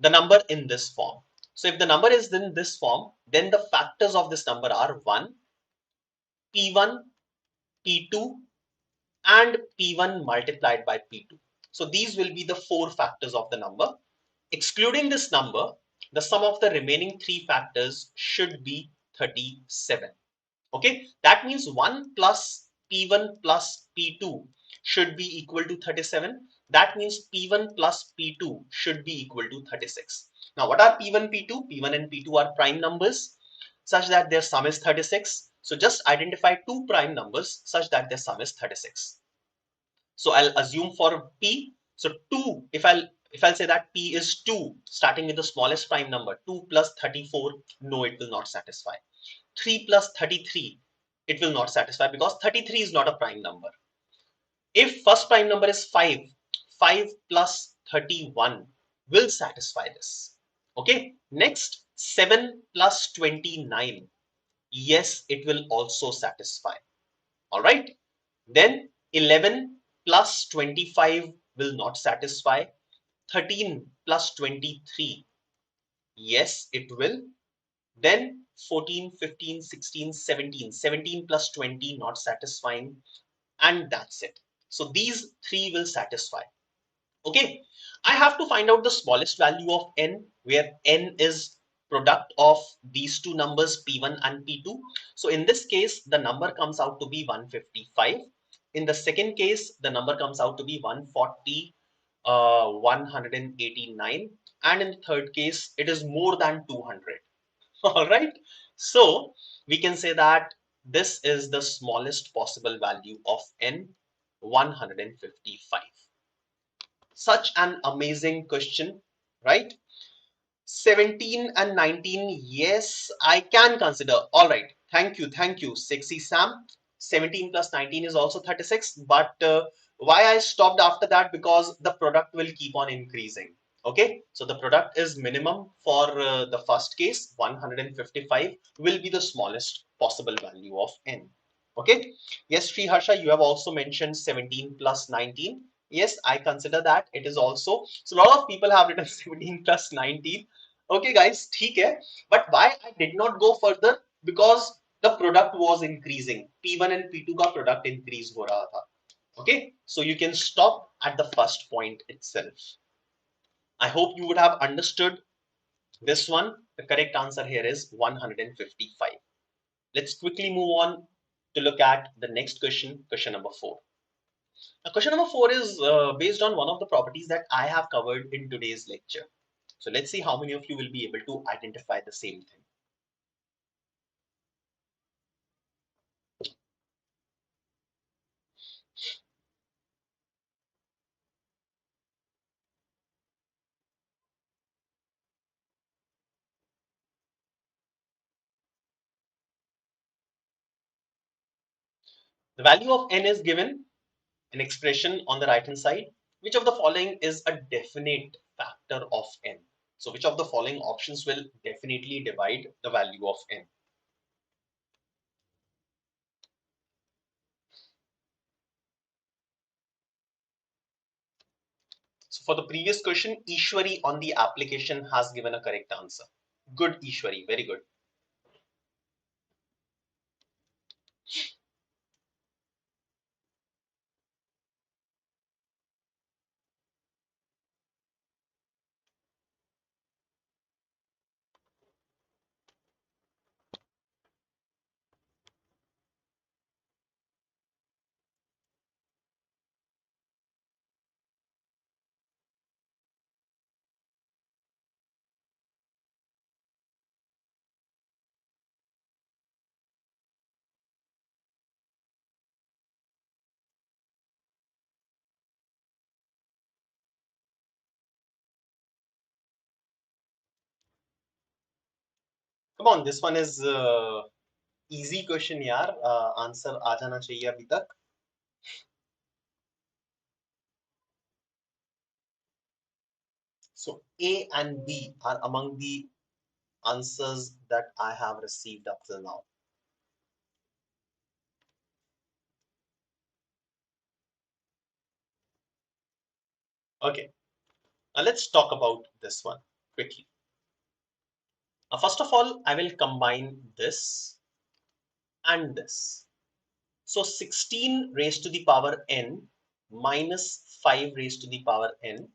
the number in this form. So if the number is in this form, then the factors of this number are 1, p1, p2 and p1 multiplied by p2. So these will be the 4 factors of the number. Excluding this number, the sum of the remaining 3 factors should be 37. Okay, that means 1 plus p1 plus p2 should be equal to 37. That means P1 plus P2 should be equal to 36. Now what are P1, P2? P1 and P2 are prime numbers such that their sum is 36. So just identify 2 prime numbers such that their sum is 36. So I'll assume for P, so 2, if I'll say that P is 2, starting with the smallest prime number, 2 plus 34, no, it will not satisfy. 3 plus 33, it will not satisfy because 33 is not a prime number. If first prime number is 5, 5 plus 31 will satisfy this. Okay. Next, 7 plus 29. Yes, it will also satisfy. All right. Then 11 plus 25 will not satisfy. 13 plus 23. Yes, it will. Then 14, 15, 16, 17. 17 plus 20 not satisfying. And that's it. So these 3 will satisfy. Okay, I have to find out the smallest value of n, where n is product of these 2 numbers P1 and P2. So in this case, the number comes out to be 155. In the second case, the number comes out to be 140, 189. And in the third case, it is more than 200. All right. So we can say that this is the smallest possible value of n, 155. Such an amazing question, right? 17 and 19, yes, I can consider. All right, thank you, sexy Sam. 17 plus 19 is also 36, but Why I stopped after that? Because the product will keep on increasing. Okay, so the product is minimum for the first case. 155 will be the smallest possible value of n. Okay, yes, Sri Harsha, you have also mentioned 17 plus 19. Yes, I consider that it is also. So a lot of people have written 17 plus 19. Okay, guys, ठीक है. But why I did not go further? Because the product was increasing. P1 and P2 का product increase हो रहा था. Okay, so you can stop at the first point itself. I hope you would have understood this one. The correct answer here is 155. Let's quickly move on to look at the next question, question number 4. Now, question number 4 is based on one of the properties that I have covered in today's lecture. So let's see how many of you will be able to identify the same thing. The value of n is given, an expression on the right hand side. Which of the following is a definite factor of n? So which of the following options will definitely divide the value of n? So for the previous question, Ishwari on the application has given a correct answer. Good, Ishwari, very good. Come on, this one is easy question, yaar. Answer aa jana chahiye abhi tak. So A and B are among the answers that I have received up till now. Okay, now let's talk about this one quickly. First of all, I will combine this and this. So 16 raised to the power n minus 5 raised to the power n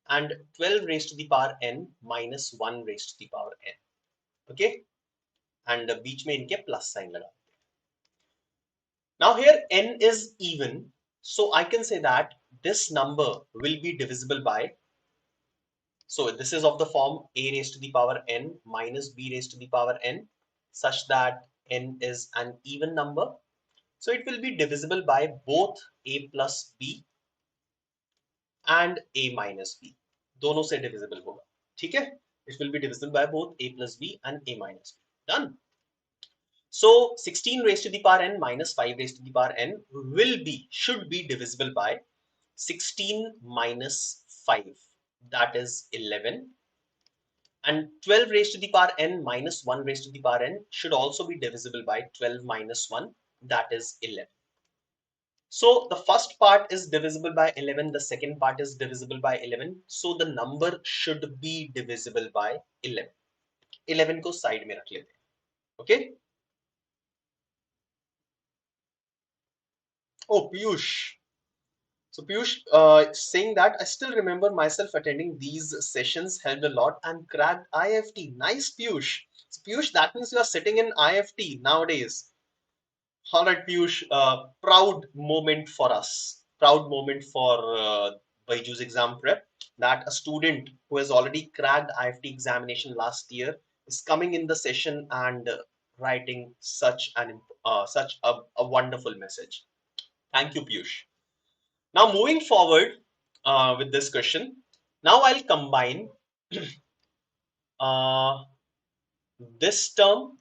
and 12 raised to the power n minus 1 raised to the power n. Okay, and बीच में इनके plus sign लगा. Now here n is even, so I can say that this number will be divisible by. So this is of the form a raised to the power n minus b raised to the power n, such that n is an even number. So it will be divisible by both a plus b and a minus b. दोनों से divisible होगा. ठीक है? It will be divisible by both a plus b and a minus b. Done. So 16 raised to the power n minus 5 raised to the power n should be divisible by 16 minus 5. That is 11. And 12 raised to the power n minus 1 raised to the power n should also be divisible by 12 minus 1. That is 11. So the first part is divisible by 11. The second part is divisible by 11. So the number should be divisible by 11. 11 को side में रख लेते हैं. Okay? Oh, Piyush. So Piyush saying that I still remember myself attending these sessions, helped a lot and cracked IFT. Nice, Piyush. So Piyush, that means you are sitting in IFT nowadays. All right, Piyush, proud moment for us. Proud moment for BYJU'S Exam Prep, that a student who has already cracked IFT examination last year is coming in the session and writing such a wonderful message. Thank you, Piyush. Now moving forward with this question, now I'll combine uh, this term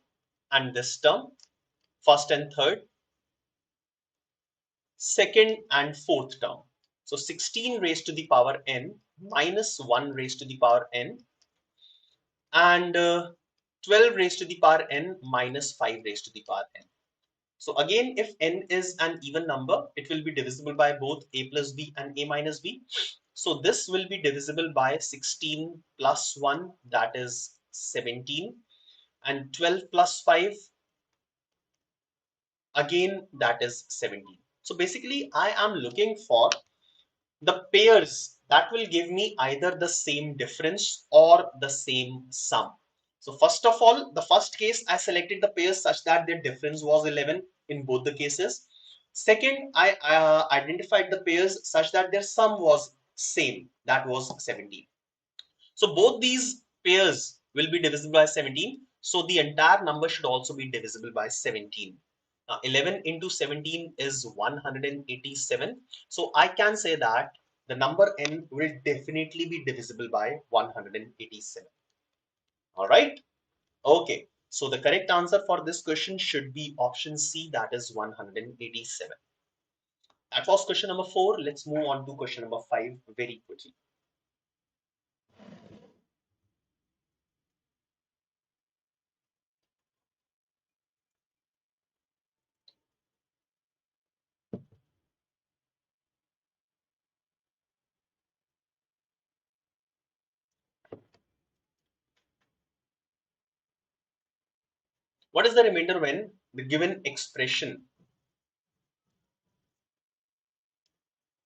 and this term, first and third. second and fourth term. So 16 raised to the power n minus 1 raised to the power n and 12 raised to the power n minus 5 raised to the power n. So again, if n is an even number, it will be divisible by both a plus b and a minus b. So this will be divisible by 16 plus 1, that is 17, and 12 plus 5, again that is 17. So basically I am looking for the pairs that will give me either the same difference or the same sum. So first of all, the first case I selected the pairs such that their difference was 11 in both the cases. Second, I identified the pairs such that their sum was same, that was 17. So both these pairs will be divisible by 17. So the entire number should also be divisible by 17. Now 11 into 17 is 187. So I can say that the number n will definitely be divisible by 187. All right. Okay. So the correct answer for this question should be option C, that is 187. That was question number 4. Let's move on to question number 5 very quickly. What is the remainder when the given expression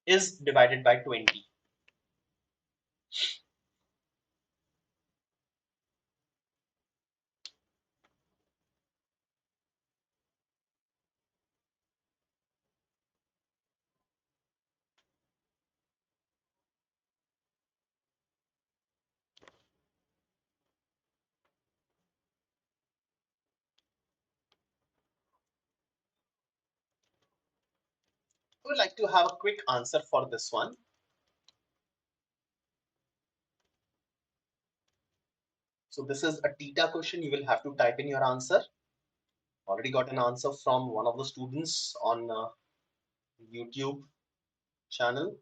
is divided by 20? I would like to have a quick answer for this one. So this is a theta question. You will have to type in your answer. Already got an answer from one of the students on YouTube channel.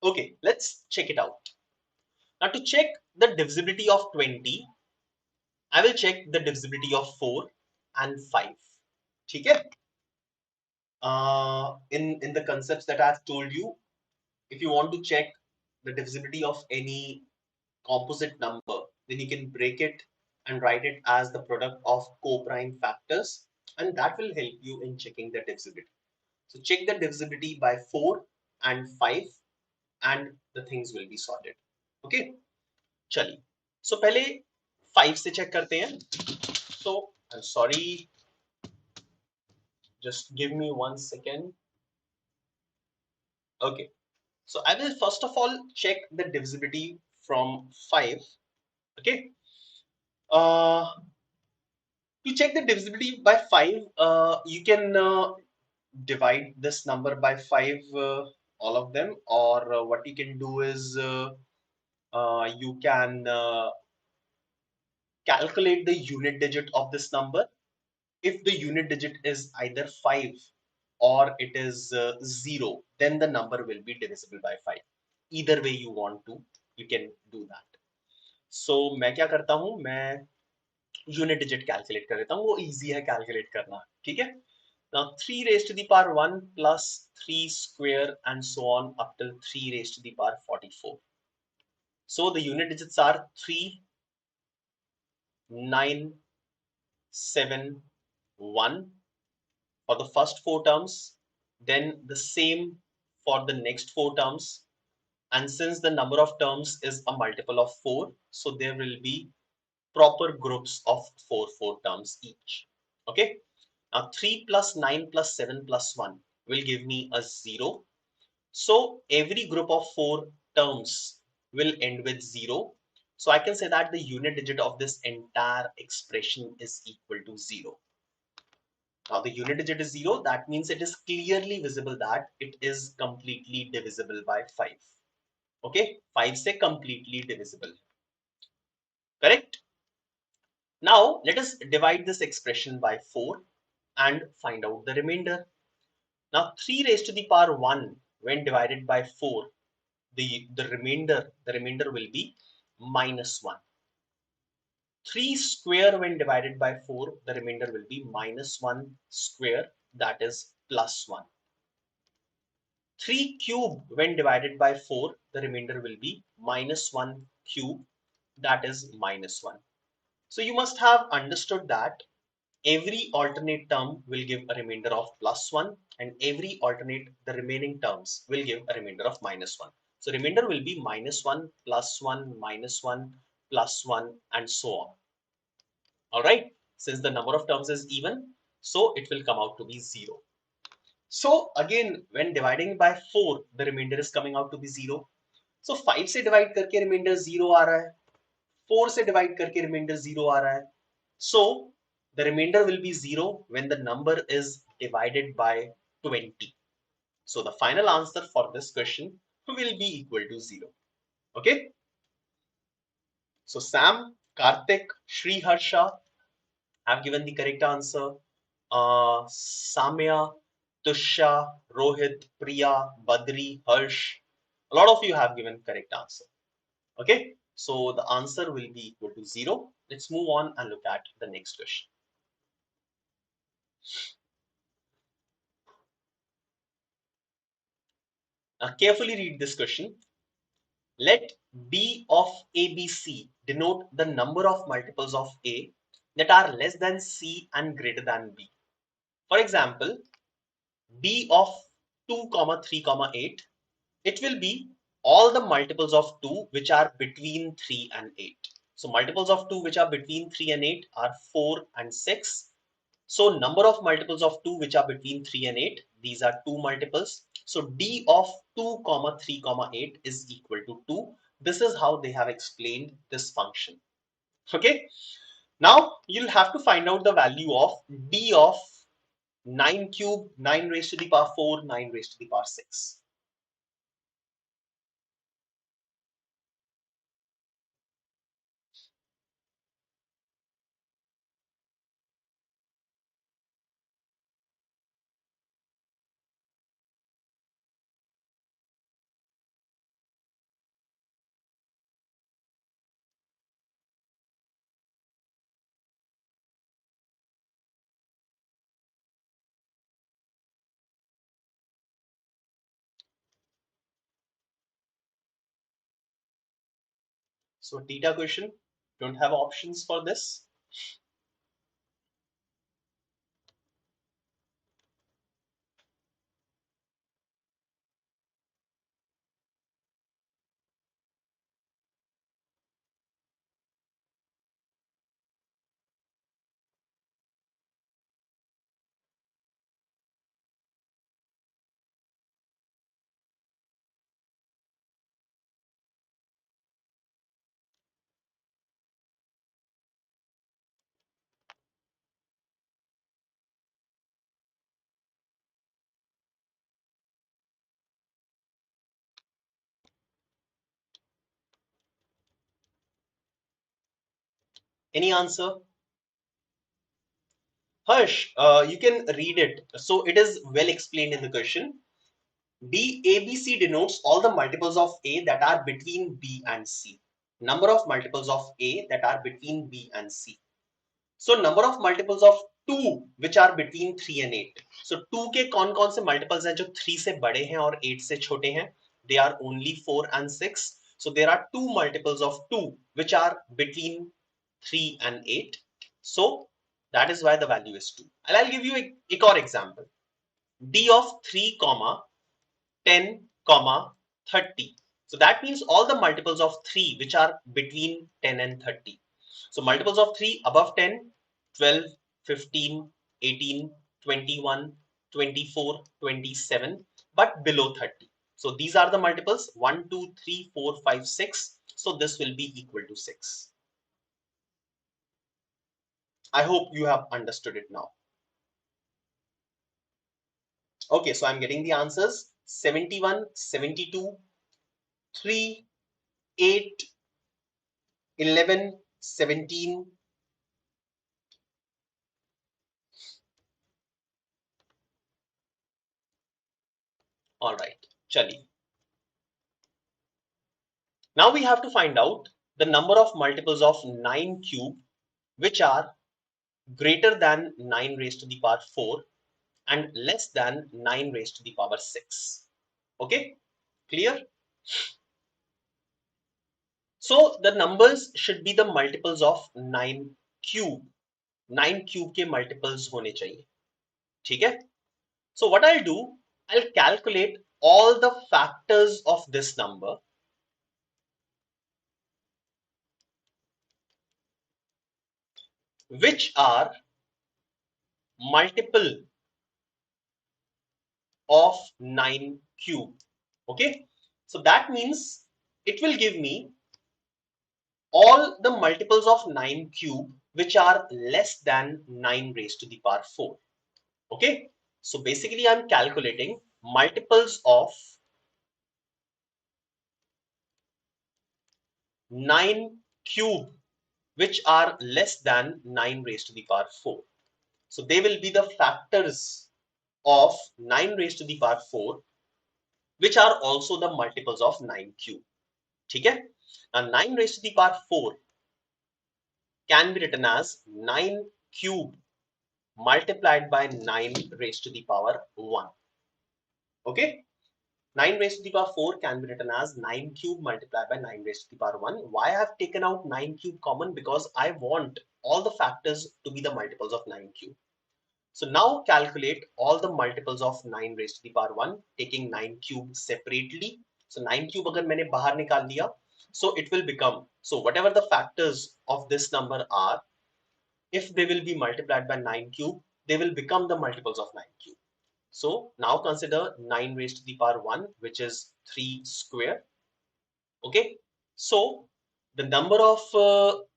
Okay, let's check it out. Now to check the divisibility of 20, I will check the divisibility of 4 and 5. Okay? In the concepts that I've told you, if you want to check the divisibility of any composite number, then you can break it and write it as the product of co-prime factors, and that will help you in checking the divisibility. So check the divisibility by 4 and 5 and the things will be sorted. Okay, चलिए. So पहले 5 से check करते हैं. So I'm sorry, just give me 1 second. Okay, so I will first of all check the divisibility from 5. Okay, uh, to check the divisibility by 5, you can divide this number by 5, all of them, or what you can do is you can calculate the unit digit of this number. If the unit digit is either 5 or it is 0, then the number will be divisible by 5. Either way you want to, you can do that. So मैं क्या करता हूँ, मैं unit digit calculate कर लेता हूँ, वो easy है कैलकुलेट करना. ठीक है. Now 3 raised to the power 1 plus 3 square and so on up till 3 raised to the power 44. So the unit digits are 3, 9, 7, 1 for the first 4 terms, then the same for the next 4 terms. And since the number of terms is a multiple of 4, so there will be proper groups of 4 terms each. Okay. Now 3 plus 9 plus 7 plus 1 will give me a 0. So every group of 4 terms will end with 0. So I can say that the unit digit of this entire expression is equal to 0. Now the unit digit is 0. That means it is clearly visible that it is completely divisible by 5. Okay, 5 say completely divisible. Correct? Now let us divide this expression by 4 and find out the remainder. Now 3 raised to the power 1 when divided by 4, the remainder will be minus 1. 3 square when divided by 4, the remainder will be minus 1 square, that is plus 1. 3 cube when divided by 4, the remainder will be minus 1 cube, that is minus 1. So you must have understood that every alternate term will give a remainder of plus 1, and the remaining terms will give a remainder of minus 1. So remainder will be minus 1, plus 1, minus 1, plus 1, and so on. All right. Since the number of terms is even, so it will come out to be 0. So again, when dividing by 4, the remainder is coming out to be 0. So 5 से divide करके remainder 0 आ रहा है. 4 से divide करके remainder 0 आ रहा है. So the remainder will be 0 when the number is divided by 20. So the final answer for this question will be equal to 0. Okay. So Sam, Karthik, Shri Harsha have given the correct answer. Samya, Tusha, Rohit, Priya, Badri, Harsh. A lot of you have given correct answer. Okay, so the answer will be equal to 0. Let's move on and look at the next question. Now carefully read this question. Let B of ABC denote the number of multiples of A that are less than C and greater than B. For example, B of 2, 3, 8, it will be all the multiples of 2 which are between 3 and 8. So multiples of 2 which are between 3 and 8 are 4 and 6. So number of multiples of 2 which are between 3 and 8, these are 2 multiples. So D of 2, 3, 8 is equal to 2. This is how they have explained this function. Okay. Now you'll have to find out the value of D of 9 cube, 9 raised to the power 4, 9 raised to the power 6. So theta question, don't have options for this. Any answer? Harsh, you can read it. So it is well explained in the question. ABC denotes all the multiples of A that are between B and C. Number of multiples of A that are between B and C. So number of multiples of 2 which are between 3 and 8. So 2 के कौन-कौन से multiples हैं जो 3 से बड़े हैं और 8 से छोटे हैं? They are only 4 and 6. So there are 2 multiples of 2 which are between 3 and 8. So that is why the value is 2. And I'll give you a और example. d of 3 comma 10 comma 30. So that means all the multiples of 3 which are between 10 and 30. So multiples of 3 above 10, 12, 15, 18, 21, 24, 27, but below 30. So these are the multiples 1, 2, 3, 4, 5, 6. So this will be equal to 6. I hope you have understood it now. Okay, so I'm getting the answers 71, 72, 3, 8, 11, 17. All right, chali. Now we have to find out the number of multiples of 9 cube which are greater than 9 raised to the power 4 and less than 9 raised to the power 6. Okay, clear? So the numbers should be the multiples of 9 cube. 9 cube के multiples होने चाहिए. ठीक है? So what I'll do, I'll calculate all the factors of this number which are multiple of 9 cube. Okay, so that means it will give me all the multiples of 9 cube which are less than 9 raised to the power 4. Okay, so basically I'm calculating multiples of 9 cube which are less than 9 raised to the power 4. So they will be the factors of 9 raised to the power 4 which are also the multiples of 9 cube. ठीक है? Now 9 raised to the power 4 can be written as 9 cube multiplied by 9 raised to the power 1. Okay? 9 raised to the power 4 can be written as 9 cube multiplied by 9 raised to the power 1. Why I have taken out 9 cube common? Because I want all the factors to be the multiples of 9 cube. So now calculate all the multiples of 9 raised to the power 1 taking 9 cube separately. So 9 cube अगर मैंने बाहर निकाल दिया, so it will become, so whatever the factors of this number are, if they will be multiplied by 9 cube, they will become the multiples of 9 cube. So now consider 9 raised to the power 1, which is 3 square. Okay. So the number of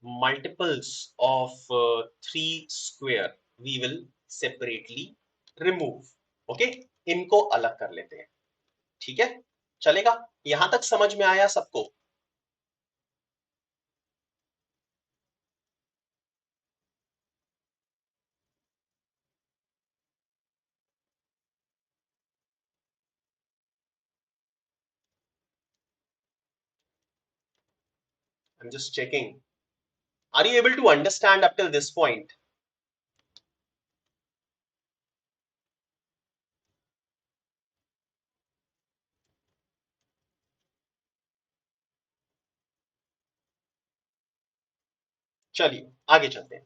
multiples of 3 square we will separately remove. Okay. इनको अलग कर लेते हैं. ठीक है, चलेगा? यहां तक समझ में आया सबको? I'm just checking. Are you able to understand up till this point? चलिए आगे चलते हैं.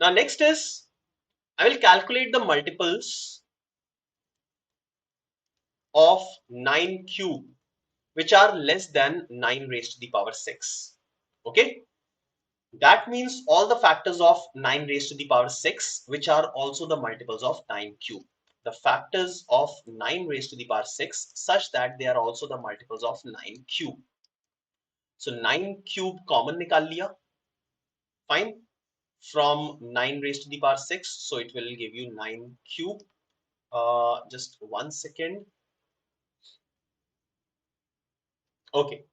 Now next is I will calculate the multiples of 9 cube which are less than 9 raised to the power 6. Okay, that means all the factors of 9 raised to the power 6 which are also the multiples of 9 cube. The factors of 9 raised to the power 6 such that they are also the multiples of 9 cube. So 9 cube common निकाल लिया. Fine. From 9 raised to the power 6, so it will give you 9 cube. Just 1 second. Okay,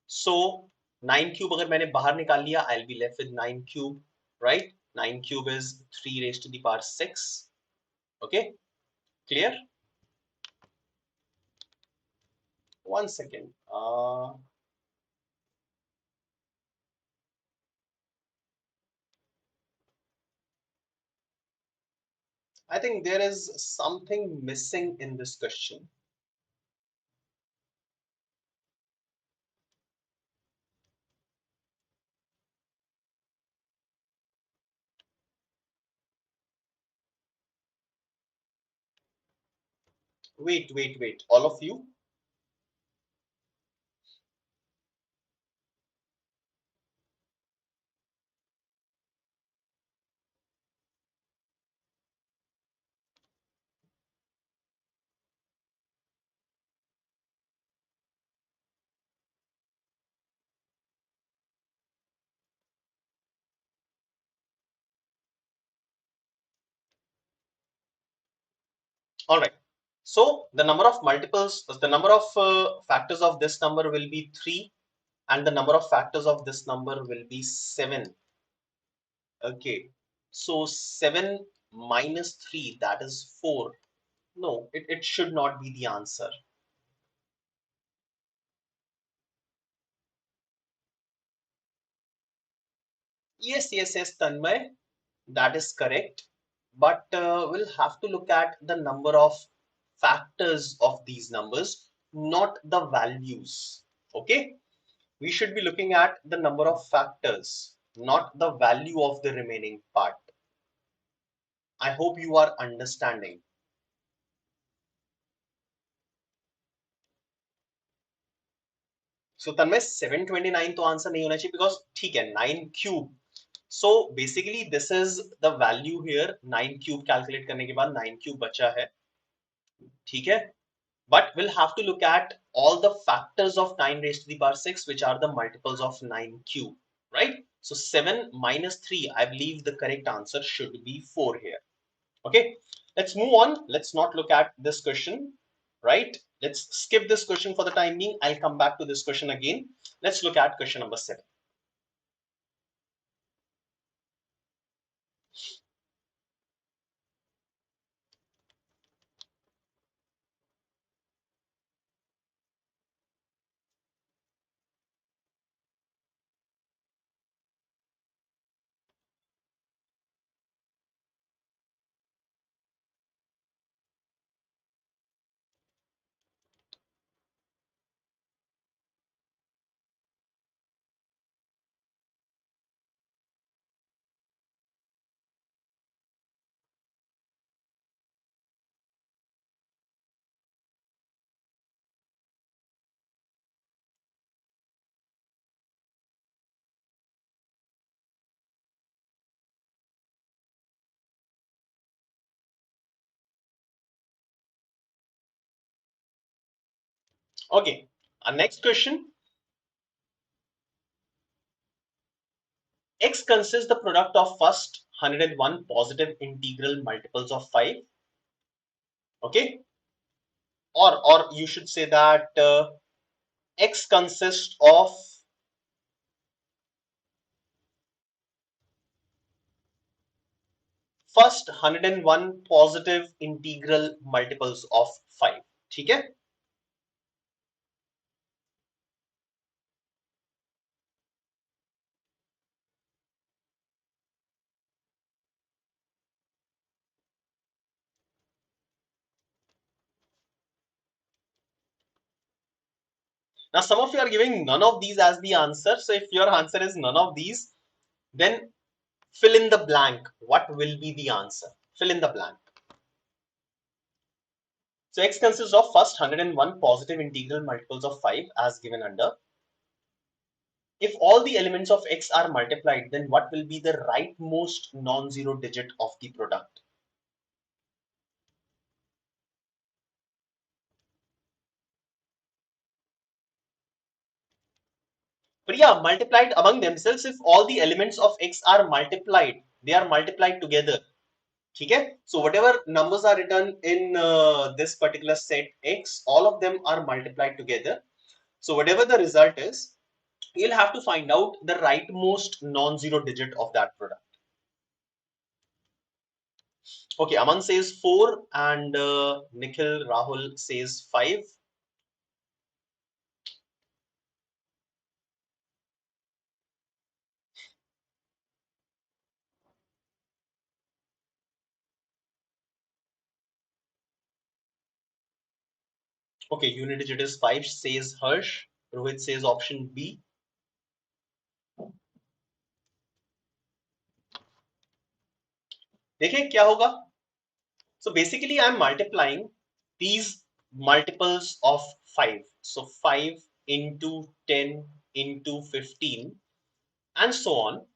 so 9 cube अगर मैंने बाहर निकाल लिया, I'll be left with 9 cube, right? 9 cube is 3 raised to the power 6. Okay, clear? 1 second. I think there is something missing in this question. Wait. All of you. All right. So the number of multiples, the number of factors of this number will be 3, and the number of factors of this number will be 7. Okay. So 7 minus 3, that is 4. No, it should not be the answer. Yes, Tanmay, that is correct. But we'll have to look at the number of factors of these numbers, not the values. Okay? We should be looking at the number of factors, not the value of the remaining part. I hope you are understanding. So तन्मय 729 तो answer नहीं होना चाहिए because ठीक है 9 cube. So basically this is the value here. 9 cube calculate करने के बाद 9 cube बचा है. ठीक है. But we'll have to look at all the factors of 9 raised to the power 6, which are the multiples of 9 cube, right? So 7 minus 3, I believe the correct answer should be 4 here. Okay, let's move on. Let's not look at this question, right? Let's skip this question for the time being. I'll come back to this question again. Let's look at question number 7. Okay, our next question. X consists the product of first 101 positive integral multiples of 5. Okay, or you should say that X consists of first 101 positive integral multiples of 5. ठीक है. Now some of you are giving none of these as the answer. So if your answer is none of these, then fill in the blank. What will be the answer? Fill in the blank. So X consists of first 101 positive integral multiples of 5 as given under. If all the elements of X are multiplied, then what will be the rightmost non-zero digit of the product? But yeah, multiplied among themselves. If all the elements of X are multiplied, they are multiplied together. Okay? So whatever numbers are written in this particular set X, all of them are multiplied together. So whatever the result is, you'll have to find out the rightmost non-zero digit of that product. Okay, Aman says 4 and Nikhil Rahul says 5. Okay, unit digit is 5 says Harsh. Rohit says option B. देखें क्या होगा. So basically I'm multiplying these multiples of 5. So 5 into 10 into 15 and so on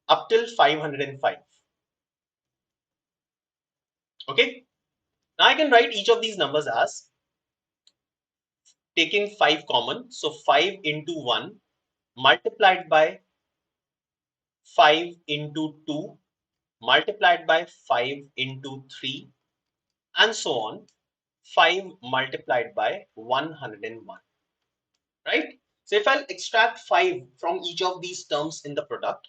up till 505. Okay. Now I can write each of these numbers as taking 5 common. So 5 into 1 multiplied by 5 into 2 multiplied by 5 into 3 and so on, 5 multiplied by 101, right? So if I'll extract 5 from each of these terms in the product,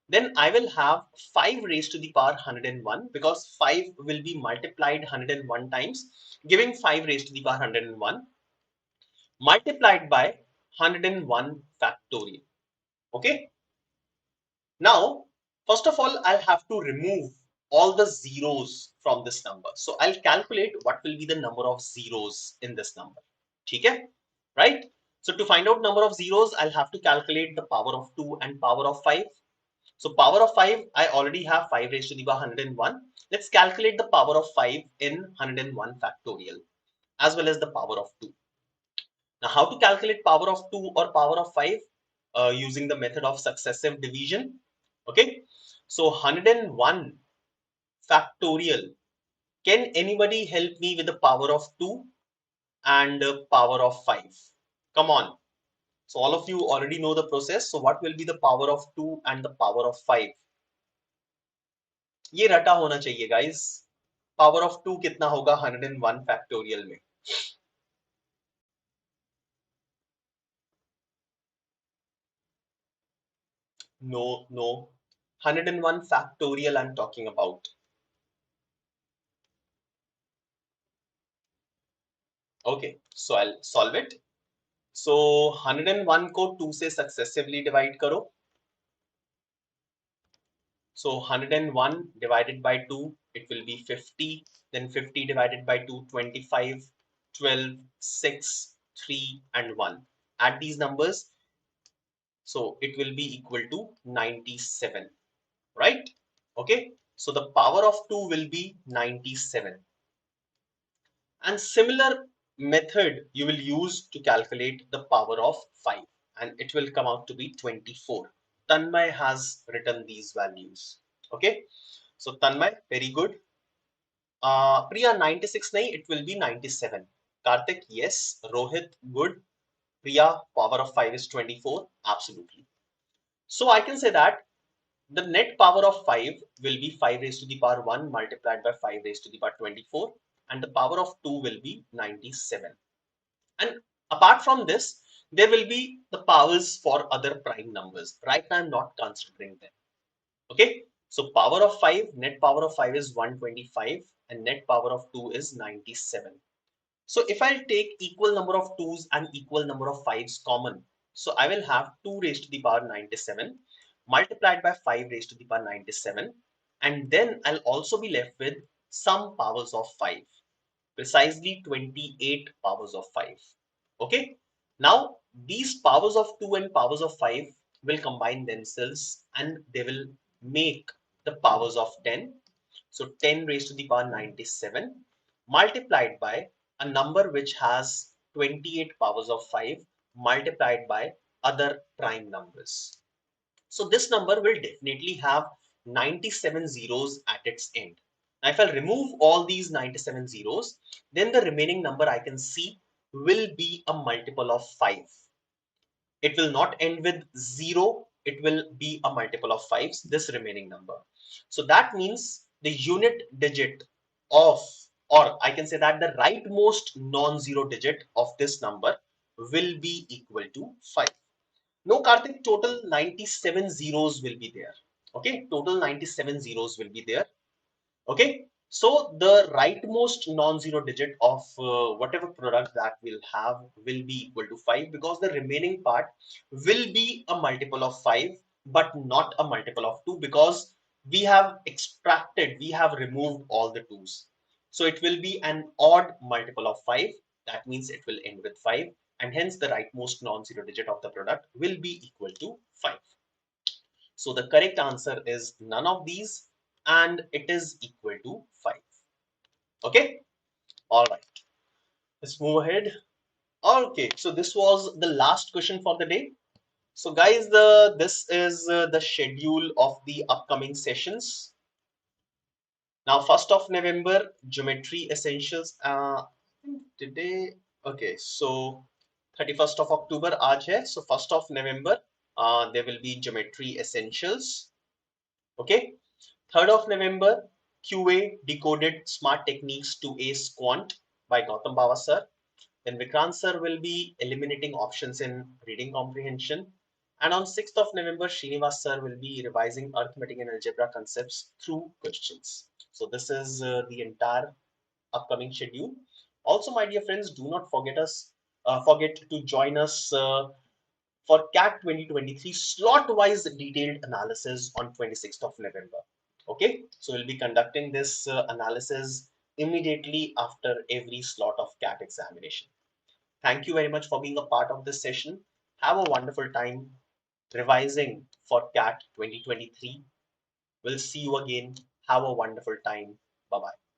then I will have 5 raised to the power 101 because 5 will be multiplied 101 times, giving 5 raised to the power 101 multiplied by 101 factorial. Okay. Now, first of all, I'll have to remove all the zeros from this number. So I'll calculate what will be the number of zeros in this number. Okay, right? So to find out number of zeros, I'll have to calculate the power of 2 and power of 5. So power of 5, I already have 5 raised to the power 101. Let's calculate the power of 5 in 101 factorial as well as the power of 2. Now, how to calculate power of 2 or power of 5? Using the method of successive division. Okay, so 101 factorial. Can anybody help me with the power of 2 and power of 5? Come on. So all of you already know the process. So what will be the power of 2 and the power of 5? ये रटा होना चाहिए guys. Power of 2 कितना होगा 101 factorial में? No, no. 101 factorial I'm talking about. Okay, so I'll solve it. So 101 को 2 से successively divide करो. So 101 divided by 2, it will be 50. Then 50 divided by 2, 25, 12, 6, 3 and 1. Add these numbers. So it will be equal to 97, right? Okay. So the power of 2 will be 97. And similar method you will use to calculate the power of 5 and it will come out to be 24. Tanmay has written these values. Okay, so Tanmay, very good. Priya, 96 nahi, it will be 97. Karthik, yes. Rohit, good. Priya, power of 5 is 24. Absolutely. So I can say that the net power of 5 will be 5 raised to the power 1 multiplied by 5 raised to the power 24 and the power of 2 will be 97. And apart from this, there will be the powers for other prime numbers. Right now, I'm not considering them. Okay, so power of 5, net power of 5 is 125 and net power of 2 is 97. So if I take equal number of 2's and equal number of 5's common, so I will have 2 raised to the power 97 multiplied by 5 raised to the power 97 and then I'll also be left with some powers of 5, precisely 28 powers of 5. Okay, now these powers of 2 and powers of 5 will combine themselves and they will make the powers of 10. So 10 raised to the power 97 multiplied by a number which has 28 powers of 5 multiplied by other prime numbers. So this number will definitely have 97 zeros at its end. Now if I remove all these 97 zeros, then the remaining number I can see will be a multiple of 5. It will not end with 0. It will be a multiple of 5's, this remaining number. So that means the unit digit of, or I can say that the rightmost non-zero digit of this number will be equal to 5. No, Karthik, total 97 zeros will be there. Okay, total 97 zeros will be there. Okay, so the rightmost non-zero digit of whatever product that we'll have will be equal to 5 because the remaining part will be a multiple of 5 but not a multiple of 2 because we have extracted, we have removed all the 2's. So it will be an odd multiple of 5. That means it will end with 5 and hence the rightmost non-zero digit of the product will be equal to 5. So the correct answer is none of these and it is equal to 5. Okay, all right. Let's move ahead. Okay, so this was the last question for the day. So guys, this is the schedule of the upcoming sessions. Now, 1st of November, Geometry Essentials. Today, okay, so 31st of October आज है. So 1st of November, there will be Geometry Essentials. Okay. 3rd of November, QA Decoded Smart Techniques to Ace Quant by Gautam Bawa sir. Then Vikrant sir will be eliminating options in reading comprehension. And on 6th of November, Srinivas sir will be revising arithmetic and algebra concepts through questions. So this is the entire upcoming schedule. Also, my dear friends, do not forget to join us for CAT 2023 slot-wise detailed analysis on 26th of November. Okay, so we'll be conducting this analysis immediately after every slot of CAT examination. Thank you very much for being a part of this session. Have a wonderful time revising for CAT 2023. We'll see you again. Have a wonderful time. Bye bye.